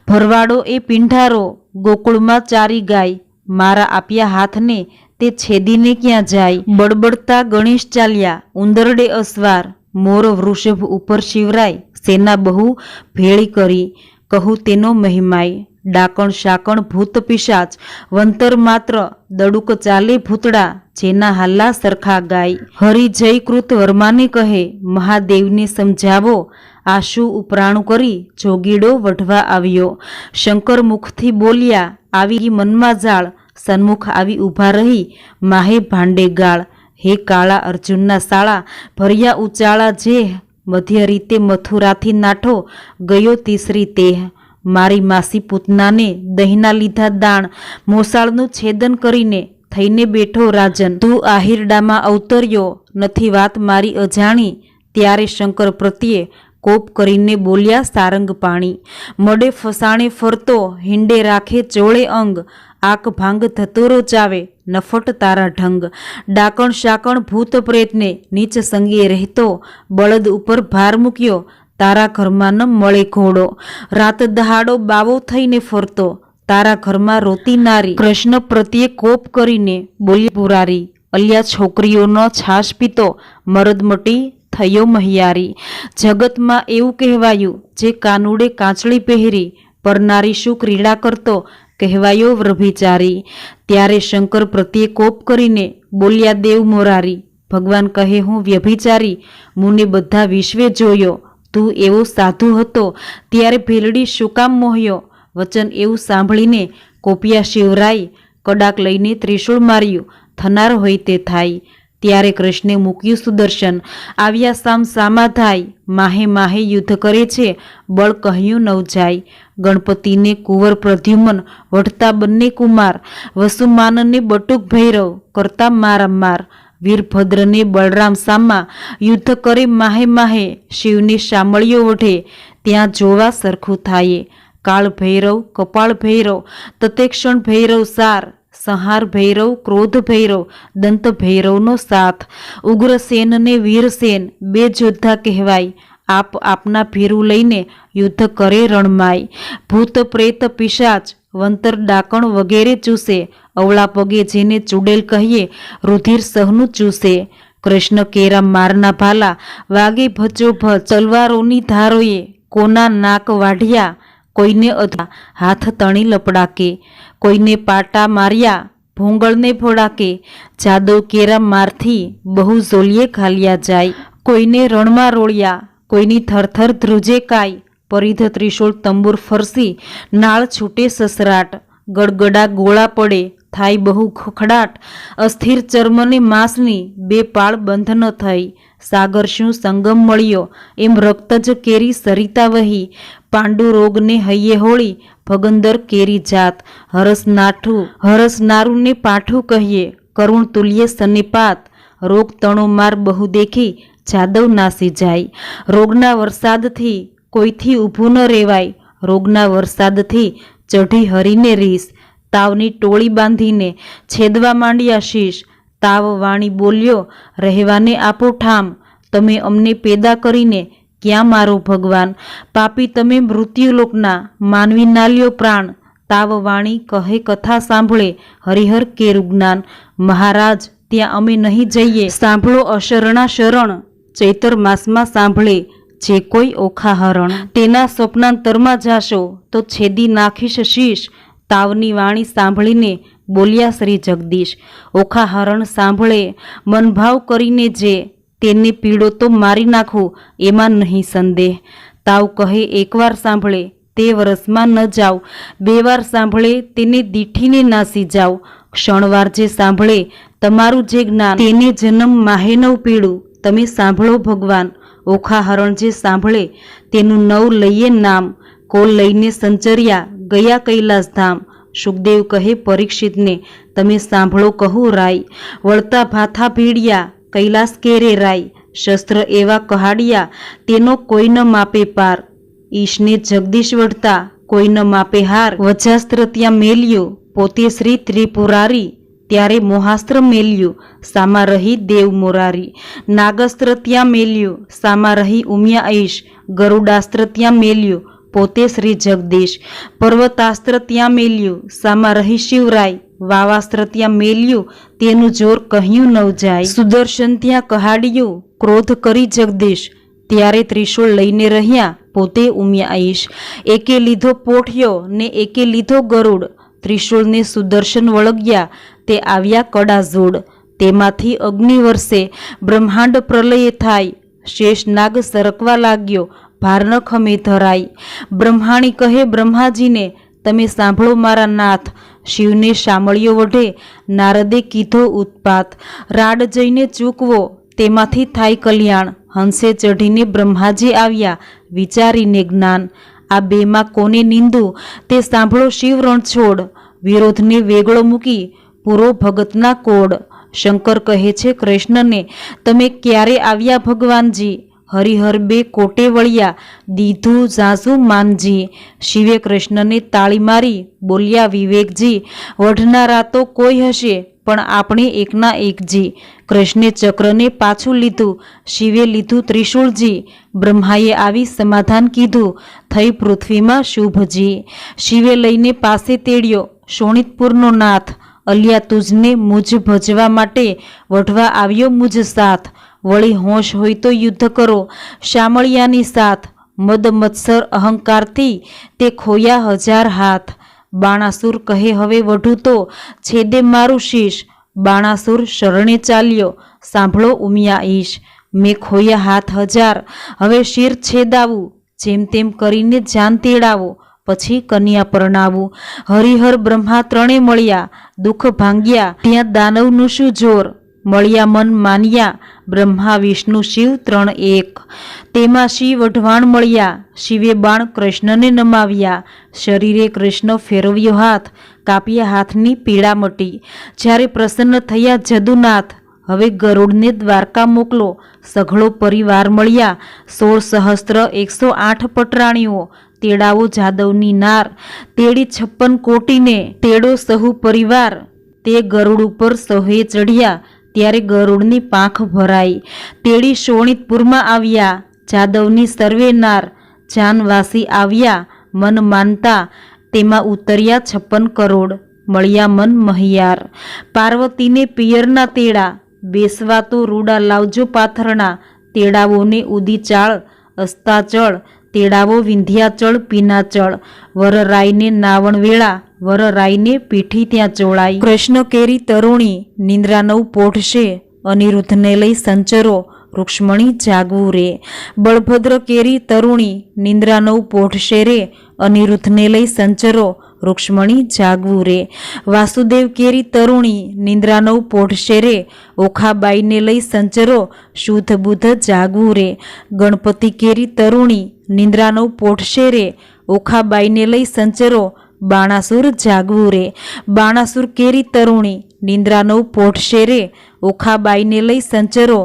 Speaker 1: ભરવાડો એ પિંઢારો, ગોકુળમાં ચારી ગાય, મારા આપ્યા હાથને તે છેદીને ક્યાં જાય, બળબડતા ગણેશ ચાલ્યા, ઉંદરડે અસવાર, મોર વૃષભ ઉપર શિવરાય, સેના બહુ ભેળી કરી, કહું તેનો મહિમાય, ડાકણ શાકણ ભૂત પિશાચ, વંતર માત્ર, દડુક ચાલે ભૂતડા, જેના હાલ્લા સરખા ગાય, હરિ જય કૃત વર્માને કહે, મહાદેવને સમજાવો, આ શું ઉપરાણું કરી જોગીડો વઢવા આવ્યો, શંકર મુખથી બોલ્યા, આવી મનમાં જાળ, સન્મુખ આવી ઊભા રહી, માહે ભાંડે ગાળ, હે કાળા અર્જુનના શાળા, ભર્યા ઉચાળા જેહ, મધ્ય રીતે મથુરાથી નાઠો, ગયો તીસરી તેહ, મારી માસી પૂતનાને દહીંના લીધા દાણ, મોસાળનું છેદન કરીને થઈને બેઠો રાજન, તું આહિરડામાં અવતર્યો, નથી વાત મારી અજાણી, ત્યારે શંકર પ્રત્યે કોપ કરીને બોલ્યા સારંગ પાણી, મડે ફસાણે ફરતો, હિંડે રાખે ચોળે અંગ, આક ભાંગ ધતોરો ચાવે, નફટ તારા ઢંગ, ડાકણ શાકણ ભૂત પ્રેતને નીચ સંગે રહેતો, બળદ ઉપર ભાર મૂક્યો, તારા ઘરમાં ન મળે ઘોડો, રાત દહાડો બાવો થઈને ફરતો, તારા ઘરમાં રોતી નારી, કૃષ્ણ પ્રત્યે કોપ કરીને બોલી પુરારી, અલ્યા છોકરીઓનો છાશ પીતો, મરદ મટી થયો મહિયારી, જગતમાં એવું કહેવાયું, જે કાનુડે કાંચળી પહેરી, પરનારી શું ક્રીડા કરતો, કહેવાયો વ્યભિચારી, ત્યારે શંકર પ્રત્યે કોપ કરીને બોલ્યા દેવ મોરારી, ભગવાન કહે હું વ્યભિચારી, મુને બધા વિશ્વે જોયો, તું એવો સાધુ હતો, ત્યારે ભેલડી શું કામ મોહ્યો, વચન એવું સાંભળીને કોપિયા શિવરાય, કડાક લઈને ત્રિશૂળ માર્યું, થનાર હોય તે થાય, ત્યારે કૃષ્ણે મૂક્યું સુદર્શન, આવ્યા સામ સામા થાય, માહે માહે યુદ્ધ કરે છે, બળ કહ્યું નવ જાય, ગણપતિને કુંવર પ્રદ્યુમન વઢતા બંને કુમાર, વસુમાનને બટુક ભૈરવ કરતા મારામાર, વીરભદ્રને બળરામ સામા, યુદ્ધ કરે માહે માહે, શિવની શામળીઓ વઢે, ત્યાં જોવા સરખું થાય, કાળ ભૈરવ કપાળ ભૈરવ, તતેક્ષણ ભૈરવ સાર, સંહાર ભૈરવ ક્રોધ ભૈરવ, દંત ભૈરવનો સાથ, ઉગ્રસેન ને વીરસેન બે જોદ્ધા કહેવાય, આપ આપના ભેરું લઈને યુદ્ધ કરે રણમાય, ભૂત પ્રેત પિશાચ વંતર ડાકણ વગેરે ચૂસે, અવળા પગે જેને ચૂડેલ કહીએ, રુધિર સહનું ચૂસે, કૃષ્ણ કેરા મારના ભાલા, વાગે ભચો ભચ, તલવારોની ધારોએ, કોના નાક વાઢ્યા, કોઈને અધા હાથ તણી લપડાકે, કોઈને પાટા માર્યા, ભોંગળને ફોડાકે, જાદવ કેરા મારથી બહુ ઝોલીએ ખાલ્યા જાય, કોઈને રણમાં રોળ્યા, કોઈની થરથર ધ્રુજે કાય, પરિધ ત્રિશૂળ તંબુર ફરસી, નાળ છૂટે સસરાટ, ગડગડા ગોળા પડે, થાય બહુ ખખડાટ, અસ્થિર ચર્મને માંસની બે પાળ બંધ ન થઈ, સાગર શું સંગમ મળ્યો, એમ રક્ત જ કેરી સરિતા વહી, પાંડુ રોગને હૈયે હોળી, ભગંદર કેરી જાત, હરસનારુને પાઠું કહીએ, કરુણ તુલ્ય સનેપાત, રોગ તણો માર બહુ દેખી, જાદવ નાસી જાય, રોગના વરસાદથી કોઈથી ઊભું ન રેવાય, રોગના વરસાદથી ચઢી હરીને રીસ, તાવની ટોળી બાંધીને છેદવા માંડ્યા શીશ, તાવ વાણી બોલ્યો રહેવાને આપો ઠામ, તમે અમને પેદા કરીને ક્યાં મારો ભગવાન, પાપી તમે મૃત્યુલોકના, માનવી નાલ્યો પ્રાણ, તાવ વાણી કહે કથા સાંભળે હરિહર કેરું જ્ઞાન. મહારાજ ત્યાં અમે નહીં જઈએ, સાંભળો અશરણા શરણ. ચૈતર માસમાં સાંભળે જે કોઈ ઓખા હરણ. તેના સ્વપ્નાંતરમાં જાશો તો છેદી નાખીશ શીશ. તાવની વાણી સાંભળીને બોલ્યા શ્રી જગદીશ. ઓખા હરણ સાંભળે મનભાવ કરીને જે, તેને પીડો તો મારી નાખું એમાં નહીં સંદેહ. તાવ કહે એકવાર સાંભળે તે વરસમાં ન જાવ, બે વાર સાંભળે તેને દીઠીને નાસી જાવ. ક્ષણવાર જે સાંભળે તમારું જે જ્ઞાન, તેને જન્મ માહે નવ પીડું. તમે સાંભળો ભગવાન. ઓખા હરણ જે સાંભળે તેનું નવ લઈએ નામ. કોલ લઈને સંચર્યા ગયા કૈલાસ ધામ. સુખદેવ કહે પરીક્ષિતને તમે સાંભળો કહું રાય. વળતા ભાથા ભીડ્યા કૈલાસ કેરે રાય. શસ્ત્ર એવા કહાડિયા તેનો કોઈ ન માપે પાર. ઈશને જગદીશ વળતા કોઈ ન માપે હાર. વજાસ્ત્ર ત્યાં મેલ્યું પોતે શ્રી ત્રિપુરારી. ત્યારે મોહાસ્ત્ર મેલ્યું સામા રહી દેવ મોરારી. નાગસ્ત્ર ત્યાં મેલ્યું સામા રહી ઉમિયા ઈશ. ગરુડાસ્ત્ર ત્યાં મેલ્યું પોતે શ્રી જગદીશ. પર્વતાસ્ત્ર ત્યાં મેલ્યું સામા રહી શિવરાય. વાવાસ્ત્ર ત્યાં મેલ્યું તેનું જોર કહ્યું ન જાય. સુદર્શન ત્યાં કહાડ્યું ક્રોધ કરી જગદીશ. ત્યારે ત્રિશૂળ લઈને રહ્યા પોતે ઉમિયા ઈશ. એકે લીધો પોઠિયો ને એકે લીધો ગરુડ. ત્રિશૂળને સુદર્શન વળગ્યા તે આવ્યા કડા જોડ. તેમાંથી અગ્નિ વર્ષે બ્રહ્માંડ પ્રલય થાય. શેષ નાગ સરકવા લાગ્યો ભાર ન ખમે ધરાય. બ્રહ્માણી કહે બ્રહ્માજીને તમે સાંભળો મારા નાથ. શિવને શામળિયો વઢે નારદે કીધો ઉત્પાત. રાડ જઈને ચૂકવો તેમાંથી થાય કલ્યાણ. હંસે ચઢીને બ્રહ્માજી આવ્યા વિચારીને જ્ઞાન. આ બેમાં કોને નિંદું તે સાંભળો શિવ રણછોડ. વિરોધને વેગળો મૂકી પૂરો ભગતના કોડ. શંકર કહે છે કૃષ્ણને તમે ક્યારે આવ્યા ભગવાનજી. હરિહર બે કોટે વળ્યા દીધું ઝાઝુ માનજી. શિવે કૃષ્ણને તાળી મારી બોલ્યા વિવેકજી. વઢનારા તો કોઈ હશે પણ આપણે એકના એકજી. કૃષ્ણે ચક્રને પાછું લીધું શિવે લીધું ત્રિશૂળજી. બ્રહ્માએ આવી સમાધાન કીધું થઈ પૃથ્વીમાં શુભજી. શિવે લઈને પાસે તેડ્યો શોણિતપુરનો નાથ. અલિયા તુજને મુજ ભજવા માટે વઢવા આવ્યો મુજ સાથ. વળી હોશ હોય તો યુદ્ધ કરો શામળિયાની સાથ. મદ મત્સર અહંકારથી તે ખોયા 1000 હાથ. બાણાસુર કહે હવે વઢું તો છેદે મારું શીશ. બાણાસુર શરણે ચાલ્યો સાંભળો ઉમિયા ઈશ. મેં ખોયા હાથ 1000 હવે શિર છેદાવું. જેમ તેમ કરીને જાન તેડાવો પછી કન્યા પરણાવું. હરિહર બ્રહ્મા ત્રણે મળ્યા દુઃખ ભાંગ્યા ત્યાં દાનવનું શું જોર. મળ્યા મન માન્યા બ્રહ્મા વિષ્ણુ શિવ 3 એક. તેમાં શિવ વઢવાણ મળ્યા શિવે બાણ કૃષ્ણને નમાવ્યા. શરીરે કૃષ્ણ ફેરવ્યો હાથ કાપ્યા હાથની પીડા મટી. જ્યારે પ્રસન્ન થયા જદુનાથ હવે ગરુડને દ્વારકા મોકલો. સઘળો પરિવાર મળ્યા 16 સહસ્ત્ર 108 પટરાણીઓ. તેડાવો જાદવની નાર તેડી 56 કોટીને. તેડો સહુ પરિવાર તે ગરુડ ઉપર સહે ચઢ્યા ત્યારે ગરુડની પાંખ ભરાઈ. તેડી શોણિતપુરમાં આવ્યા જાદવની સર્વે નાર. જાનવાસી આવ્યા મન માનતા તેમાં ઉતર્યા 56 કરોડ. મળ્યા મન મહિયાર પાર્વતીને પિયરના તેડા. બેસવા તો રૂડા લાવજો પાથરણા. તેડાવોને ઉદી ચાળ અસ્તાચળ. તેડાવો વિંધ્યાચળ પીનાચળ. વરરાયને નાવણ વેળા વરરાયને પીઠી ત્યાં ચોળાઈ. કૃષ્ણ કેરી તરુણી નિંદ્રા નવ પોઢશે. અનિરુદ્ધને લઈ સંચરો રૂક્ષ્મણી જાગવું રે. બળભદ્ર કેરી તરુણી નિંદ્રા નવ પોઢશે રે. અનિરુદ્ધને લઈ સંચરો રૂક્ષ્મણી જાગવું રે. વાસુદેવ કેરી તરુણી નિંદ્રા નવ પોઢશે રે. ઓખાબાઈને લઈ સંચરો શુદ્ધ બુદ્ધ જાગવું રે. ગણપતિ કેરી તરુણી નિંદ્રા નવ પોઢશે રે. ઓખાબાઈને લઈ સંચરો બાણાસુર જાગવું રે. બાણાસુર કેરી તરુણી નિંદ્રા નવ પોઢશે રે. ઓખાબાઈને લઈ સંચરો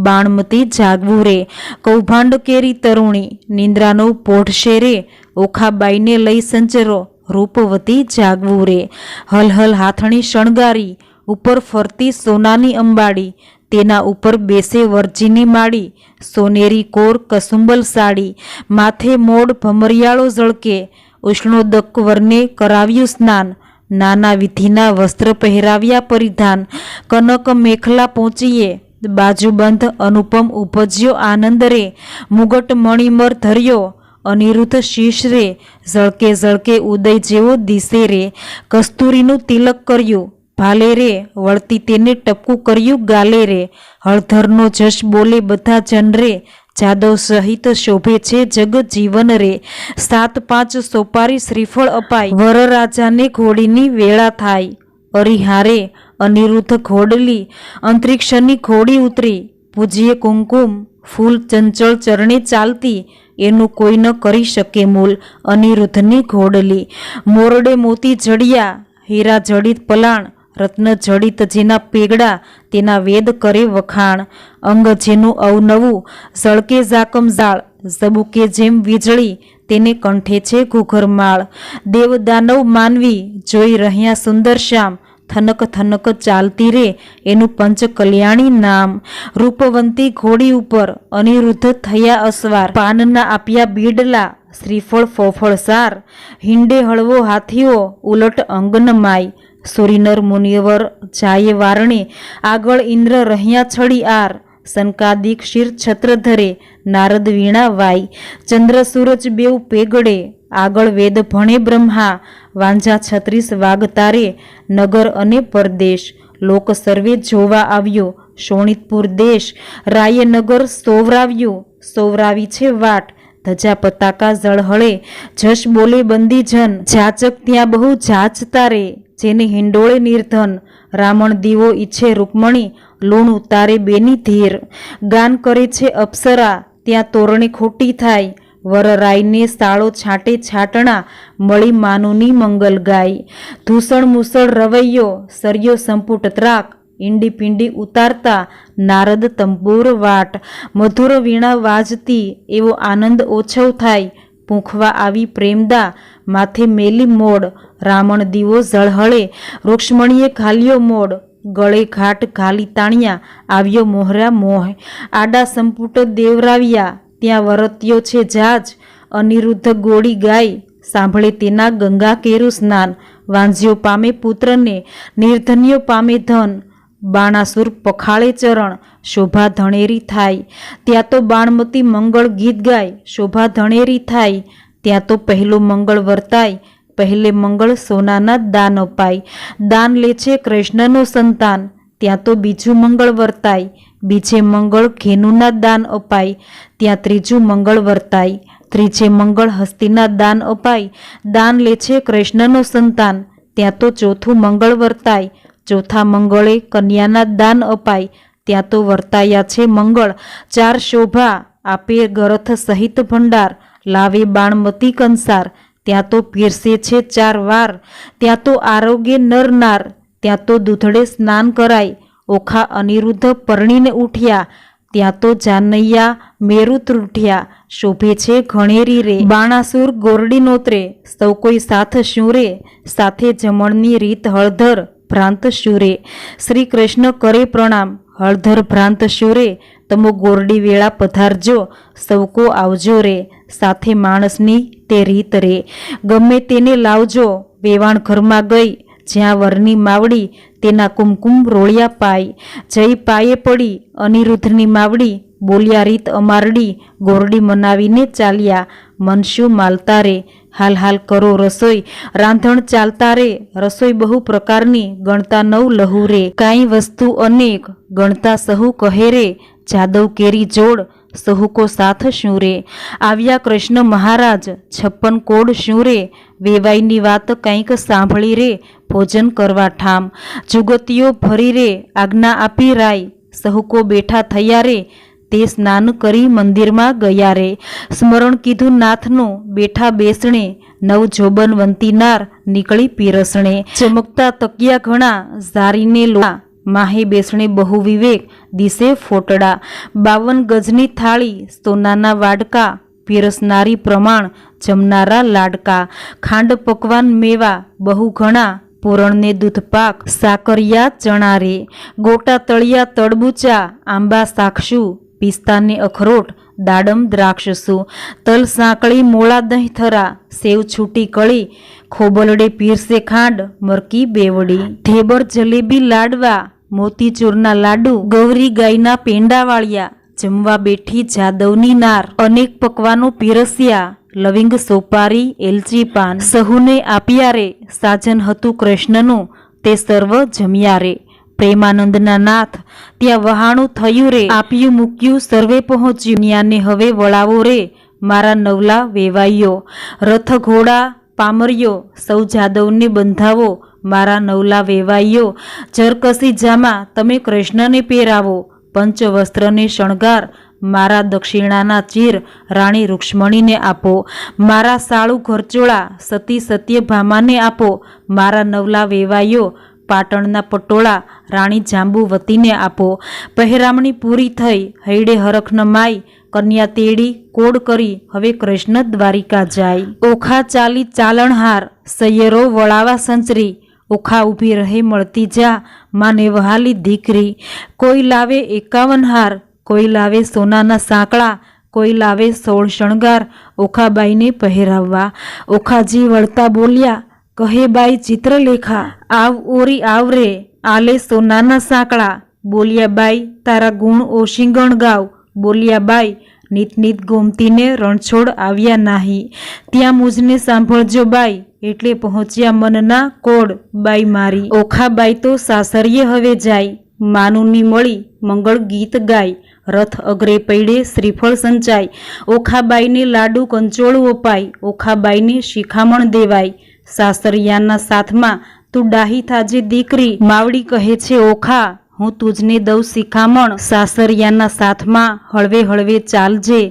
Speaker 1: બાણમતી જાગવું રે. કૌભાંડ કેરી તરુણી નિંદ્રા નવ પોઢશે રે. ઓખાબાઈને લઈ સંચરો રૂપવતી જાગવું રે. હલહલ હાથણી શણગારી ઉપર ફરતી સોનાની અંબાડી. તેના ઉપર બેસે વરજીની માળી. સોનેરી કોર કસુંબલ સાડી. માથે મોડ ભમરિયાળો ઝળકે ઉષ્ણોદક વરને કરાવ્યું સ્નાન, નાના વિધિના વસ્ત્ર પહેરાવ્યા પરિધાન, કનક મેખલા પહોંચીએ બાજુબંધ અનુપમ ઉપજ્યો આનંદ રે, મુગટ મણિમર ધર્યો અનિરુદ્ધ શીશ રે, ઝળકે ઝળકે ઉદય જેવો દિશે રે, કસ્તુરીનું તિલક કર્યું ભાલે રે, વળતી તેને ટપકું કર્યું ગાલે રે, હળધરનો જશ બોલે બધા જન રે, જાદવ સહિત શોભે છે જગ જીવન રે, 7-5 સોપારી શ્રીફળ અપાય, વરરાજાને ઘોડીની વેળા થાય, અરિહારે અનિરુદ્ધ ઘોડલી, અંતરિક્ષની ઘોડી ઉતરી, પૂજીએ કુમકુમ ફૂલ ચંચળ ચરણે ચાલતી, એનું કોઈ ન કરી શકે મૂલ, અનિરુદ્ધની ઘોડલી, મોરડે મોતી જડિયા, હીરા જડિત પલાણ, રત્ન જડિત જેના પેગડા, તેના વેદ કરે વખાણ, અંગ જેનું અવનવું ઝળકે ઝાકમ ઝાળ, ઝબુકે જેમ વીજળી, તેને કંઠે છે ઘૂઘરમાળ, દેવ દાનવ માનવી જોઈ રહ્યા સુંદર શ્યામ, થનક થનક ચાલતી રે એનું પંચ કલ્યાણી નામ, રૂપવંતી ઘોડી ઉપર અનિરુદ્ધ થયા અસવાર, પાનના આપ્યા બીડલા શ્રીફળ ફોફળ સાર, હિંડે હળવો હાથીઓ ઉલટ અંગન માય, સુરીનર મુનિવર જાય વારણે, આગળ ઇન્દ્ર રહ્યા છડી આર, સંકાદિક શિર છત્ર ધરે નારદ વીણા વાય, ચંદ્ર સૂરજ બેઉ પેગડે આગળ વેદ ભણે બ્રહ્મા, વાંજા 36 વાગતારે નગર અને પરદેશ, લોક સર્વે જોવા આવ્યો શોણિતપુર દેશ, રાયે નગર સોવરાવ્યું સોવરાવી છે વાટ, ધજા પતાકા ઝળહળે જશ બોલે બંદીજન, જાચક ત્યાં બહુ જાચતા રે જેને હિંડોળે નિર્ધન, રામણ દીવો ઈચ્છે રૂકમણી લૂણ ઉતારે બેની ધીર, ગાન કરે છે અપ્સરા ત્યાં તોરણે ખોટી થાય, વરરાયને સાળો છાંટે છાટણા મળી માનુની મંગલ ગાય, ધૂસણ મૂસળ રવૈયો સર્યો સંપુટ ત્રાક, ઈંડી પિંડી ઉતારતા નારદ તંબૂર વાટ, મધુર વીણા વાજતી એવો આનંદ ઓછવ થાય, પૂંખવા આવી પ્રેમદા માથે મેલી મોડ, રામણ દીવો ઝળહળે રૂક્ષ્મણીએ ઘાલ્યો મોડ, ગળે ઘાટ ઘાલી તાણ્યા આવ્યો મોહરા મોહ, આડા સંપુટ દેવરાવ્યા ત્યાં વરત્યો છે જાજ, અનિરુદ્ધ ગોળી ગાય સાંભળે તેના ગંગા કેરું સ્નાન, વાંઝ્યો પામે પુત્રને નિર્ધન્યો પામે ધન, બાણાસુર પખાળે ચરણ શોભા ધણેરી થાય, ત્યાં તો બાણમતી મંગળ ગીત ગાય શોભા ધણેરી થાય, ત્યાં તો પહેલું મંગળ વર્તાય પહેલે મંગળ સોનાના દાન અપાય, દાન લે છે કૃષ્ણનો સંતાન, ત્યાં તો બીજું મંગળ વર્તાય, બીજે મંગળ ઘેનુના દાન અપાય, ત્યાં ત્રીજું મંગળ વર્તાય, ત્રીજે મંગળ હસ્તીના દાન અપાય, દાન લે છે કૃષ્ણનો સંતાન, ત્યાં તો ચોથું મંગળ વર્તાય, ચોથા મંગળે કન્યાના દાન અપાય, ત્યાં તો વર્તાયા છે મંગળ 4 શોભા, આપે ગરથ સહિત ભંડાર, લાવે બાણમતી કંસાર, ત્યાં તો પીરસે છે 4 વાર, ત્યાં તો આરોગ્ય નરનાર, ત્યાં તો દૂધડે સ્નાન કરાય, ઓખા અનિરુદ્ધ પરણીને ઉઠ્યા, ત્યાં તો જાનૈયા મેરુ ત્રુઠ્યા, શોભે છે ઘણેરી રે, બાણાસુર ગોરડી નોતરે સૌ કોઈ સાથ શું રે, સાથે જમણની રીત હળધર ભ્રાંત શુરે, શ્રી કૃષ્ણ કરે પ્રણામ હળધર ભ્રાંત શુરે, તમો ગોરડી વેળા પધારજો સૌ કો આવજો રે, સાથે માણસની તે રીત રે, ગમે તેને લાવજો વેવાણ ઘરમાં ગઈ, જ્યાં વરની માવડી તેના કુમકુમ રોળિયા પાય, જઈ પાયે પડી અનિરુદ્ધની માવડી, બોલ્યા રીત અમારડી ગોરડી મનાવીને ચાલ્યા, મનશું માલતા રે હાલ હાલ કરો રસોઈ, રાંધણ ચાલતા રે રસોઈ બહુ પ્રકારની, ગણતા 9 લહુ રે, કાંઈ વસ્તુ અનેક ગણતા સહુ કહે રે, જાદવ કેરી જોડ સહુ કો સાથ શું રે, આવ્યા કૃષ્ણ મહારાજ 56 કોડ શું રે, વેવાઈની વાત કંઈક સાંભળી રે ભોજન કરવા ઠામ, જુગતીઓ ભરી રે આજ્ઞા આપી રાય, સહુ કો બેઠા થયા રે તે સ્નાન કરી મંદિરમાં ગયા રે, સ્મરણ કીધું નાથનું બેઠા બેસણે, નવ જોબનવંતી નાર નીકળી પીરસણે, ચમકતા તકિયા ઘણા ઝારીને લોણા, માહે બેસણે બહુ વિવેક દિશે ફોટડા, 52 ગજની થાળી સોનાના વાડકા, પીરસનારી પ્રમાણ જમનારા લાડકા, ખાંડ પકવાન મેવા બહુ ઘણા, પૂરણને દૂધપાક સાકરિયા ચણા રે, ગોટા તળિયા તળબૂચા આંબા સાક્ષુ, પિસ્તાને અખરોટ દાડમ દ્રાક્ષસું, તલ સાંકળી મોળા દહીં થરા, સેવ છૂટી કળી, ખોબલડે પીરસે ખાંડ, મરકી બેવડી, ધેબર જલેબી લાડવા, મોતીચૂરના લાડુ, ગૌરી ગાયના પેંડા વાળ્યા, જમવા બેઠી જાદવની નાર, અનેક પકવાનો પીરસ્યા, લવિંગ સોપારી એલચી પાન, સહુને આપ્યા રે, સાજન હતું કૃષ્ણનું, તે સર્વ જમ્યા રે. પ્રેમાનંદના નાથ ત્યાં વહાણું થયું રે, આપ્યું મૂક્યું સર્વે પહોંચ્યું, ન્યાને હવે વળાવો રે, મારા નવલા વેવાઈઓ, રથ ઘોડા પામર્યો, સૌ જાદવને બંધાવો, મારા નવલા વેવાઈઓ, જરકસી જામા તમે કૃષ્ણને પહેરાવો, પંચવસ્ત્રને શણગાર, મારા દક્ષિણાના ચીર રાણી રૂક્ષ્મણીને આપો, મારા સાળુ ઘરચોળા સતી સત્યભામાને આપો, મારા નવલા વેવાઈઓ, પાટણના પટોળા રાણી જાંબુવતીને આપો. પહેરામણી પૂરી થઈ, હૈડે હરખન માઈ, કન્યા તેડી કોડ કરી, હવે કૃષ્ણ દ્વારિકા જાય. ઓખા ચાલી ચાલણહાર, સૈયરો વળાવા સંચરી, ઓખા ઊભી રહે મળતી જા, માને વહાલી દીકરી. કોઈ લાવે 51 હાર, કોઈ લાવે સોનાના સાંકળા, કોઈ લાવે 16 શણગાર, ઓખાબાઈને પહેરાવવા. ઓખાજી વળતા બોલ્યા, કહે બાઈ ચિત્રલેખા, આવ ઓરી આવરે, આલે સોનાના સાંકળા. બોલ્યા બાઈ, તારા ગુણ ઓશિંગણ ગાવ. બોલ્યા બાઈ, નીત નીત ગોમતીને રણછોડ આવ્યા નાહી, ત્યાં મુજને સાંભળજો બાઈ, એટલે પહોંચ્યા મનના કોડ બાઈ મારી. ઓખાબાઈ તો સાસરીએ હવે જાય, માનુની મળી મંગળ ગીત ગાય, રથ અગ્રે પૈડે શ્રીફળ સંચાય, ઓખાબાઈને લાડુ કંચોળું અપાય, ઓખાબાઈને શિખામણ દેવાય. સાસરિયાના સાથમાં તું ડાહી થાજે દીકરી, માવડી કહે છે ઓખા, હું તુજને દઉં શિખામણ. સાસરિયાના સાથમાં હળવે હળવે ચાલજે,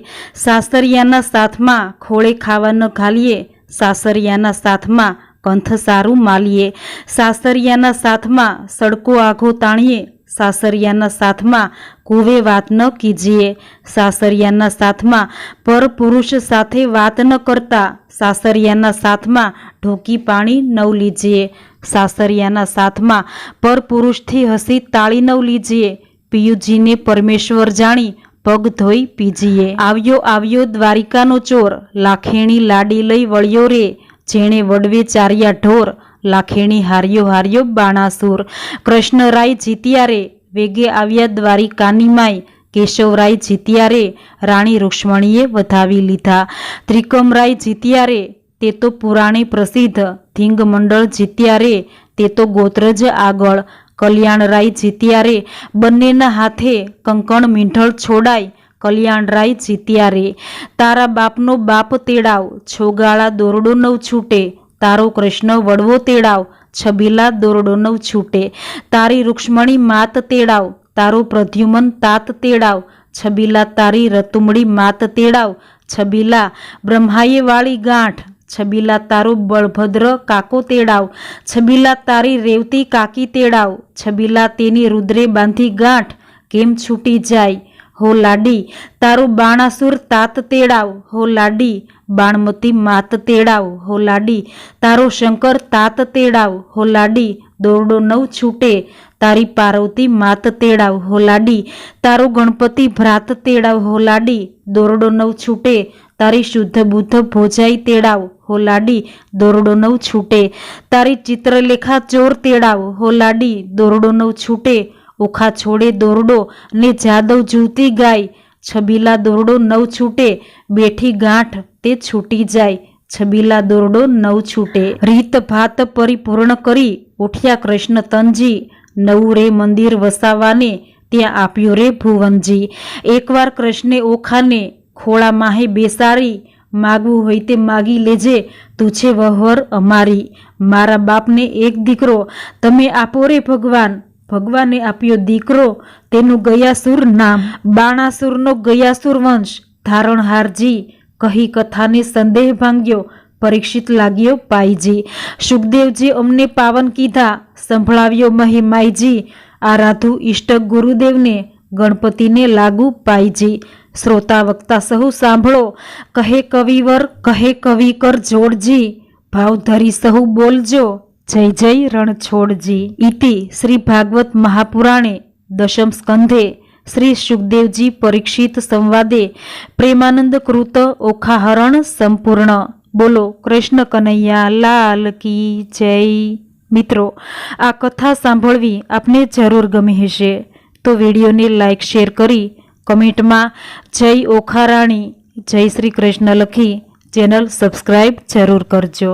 Speaker 1: સાસરિયાના સાથમાં ખોળે ખાવા ન ઘાલીએ, સાસરિયાના સાથમાં કંથ સારું માલીએ, સાસરિયાના સાથમાં સડકો આઘો તાણીએ, સાસરિયાના સાથમાં કુવે વાત ન કીજીએ, સાસરિયાના સાથમાં પર પુરુષ સાથે વાત ન કરતા, સાસરિયાના સાથમાં ઢોકી પાણી નવ લીજીએ, સાસરિયાના સાથમાં પર પુરુષથી હસી તાળી નવ લીજીએ, પિયુજીને પરમેશ્વર જાણી પગ ધોઈ પીજીએ. આવ્યો આવ્યો દ્વારિકાનો ચોર, લાખેણી લાડી લઈ વળ્યો રે, જેણે વડવે ચાર્યા ઢોર, લાખેણી હાર્યો હાર્યો બાણાસુર. કૃષ્ણરાય જીત્યા રે, વેગે આવ્યા દ્વારિકાની માય, કેશવરાય જીત્યા રે, રાણી રૂક્ષ્મણીએ વધાવી લીધા. ત્રિકમરાય જીત્યા રે, તે તો પુરાણે પ્રસિદ્ધ, ધીંગ મંડળ જીત્યા રે, તે તો ગોત્ર જ આગળ. કલ્યાણરાય જીત્યા રે, બંનેના હાથે કંકણ મીંઢળ છોડાય, કલ્યાણરાય જીત્યા રે. તારા બાપનો બાપ તેડાવ, છોગાળા દોરડો નવ છૂટે, તારો કૃષ્ણ વડવો તેડાવ, છબીલા દોરડો નવ છૂટે. તારી રૂક્ષ્મણી માત તેડાવ, તારો પ્રદ્યુમન તાત તેડાવ, છબીલા તારી રતુમડી માત તેડાવ, છબીલા બ્રહ્માએ વાળી ગાંઠ, છબીલા તારો બળભદ્ર કાકો તેડાવ, છબીલા તારી રેવતી કાકી તેડાવ, છબીલા તેની રુદ્રે બાંધી ગાંઠ, કેમ છૂટી જાય હો લાડી. તારો બાણાસુર તાત તેડાવ, હો લાડી, બાણમતી માત તેડાવ, હો લાડી. તારો શંકર તાત તેડાવ, હો લાડી, દોરડો નવ છૂટે. તારી પાર્વતી માત તેડાવ, હો લાડી, તારો ગણપતિ ભ્રાત તેડાવ, હો લાડી, દોરડો નવ છૂટે. તારી શુદ્ધ બુદ્ધ ભોજાઈ તેડાવ, હો લાડી, દોરડો નવ છૂટે. તારી ચિત્રલેખા ચોર તેડાવ, હો લાડી, દોરડો નવ છૂટે. ઓખા છોડે દોરડો ને જાદવ જૂતી ગાય, છબીલા દોરડો નવ છૂટે. બેઠી ગાંઠ તે છૂટી જાય, છબીલા દોરડો નવ છૂટે. રીત ભાત પરિપૂર્ણ કરી ઉઠ્યા કૃષ્ણ તનજી, નવું રે મંદિર વસાવાને ત્યાં આપ્યું રે ભુવનજી. એકવાર કૃષ્ણે ઓખાને ખોળા માહે બેસાડી, માગવું હોય તે માગી લેજે, તું છે વહવર અમારી. મારા બાપને એક દીકરો તમે આપો રે ભગવાન. ભગવાને આપ્યો દીકરો, તેનું ગયાસુર નામ, બાણાસુરનો ગયાસુર વંશ. ધારણહારજી કહી કથાને સંદેહ ભાંગ્યો, પરીક્ષિત લાગ્યો પાઈજી. સુખદેવજી અમને પાવન કીધા, સંભળાવ્યો મહિમાઈજી. આરાધુ ઇષ્ટ ગુરુદેવને, ગણપતિને લાગુ પાઈજી. શ્રોતા વક્તા સહુ સાંભળો, કહે કવિવર કહે કવિકર જોડજી, ભાવ ધરી સહુ બોલજો, જય જય રણછોડજી. ઇતિ શ્રી ભાગવત મહાપુરાણે દશમ સ્કંધે શ્રી સુખદેવજી પરીક્ષિત સંવાદે પ્રેમાનંદ કૃત ઓખાહરણ સંપૂર્ણ. બોલો કૃષ્ણ કનૈયા લાલ કી જય. મિત્રો, આ કથા સાંભળવી આપને જરૂર ગમી હશે તો વિડીયોને લાઈક શેર કરી કમેન્ટમાં જય ઓખારાણી, જય શ્રી કૃષ્ણ લખી ચેનલ સબસ્ક્રાઈબ જરૂર કરજો.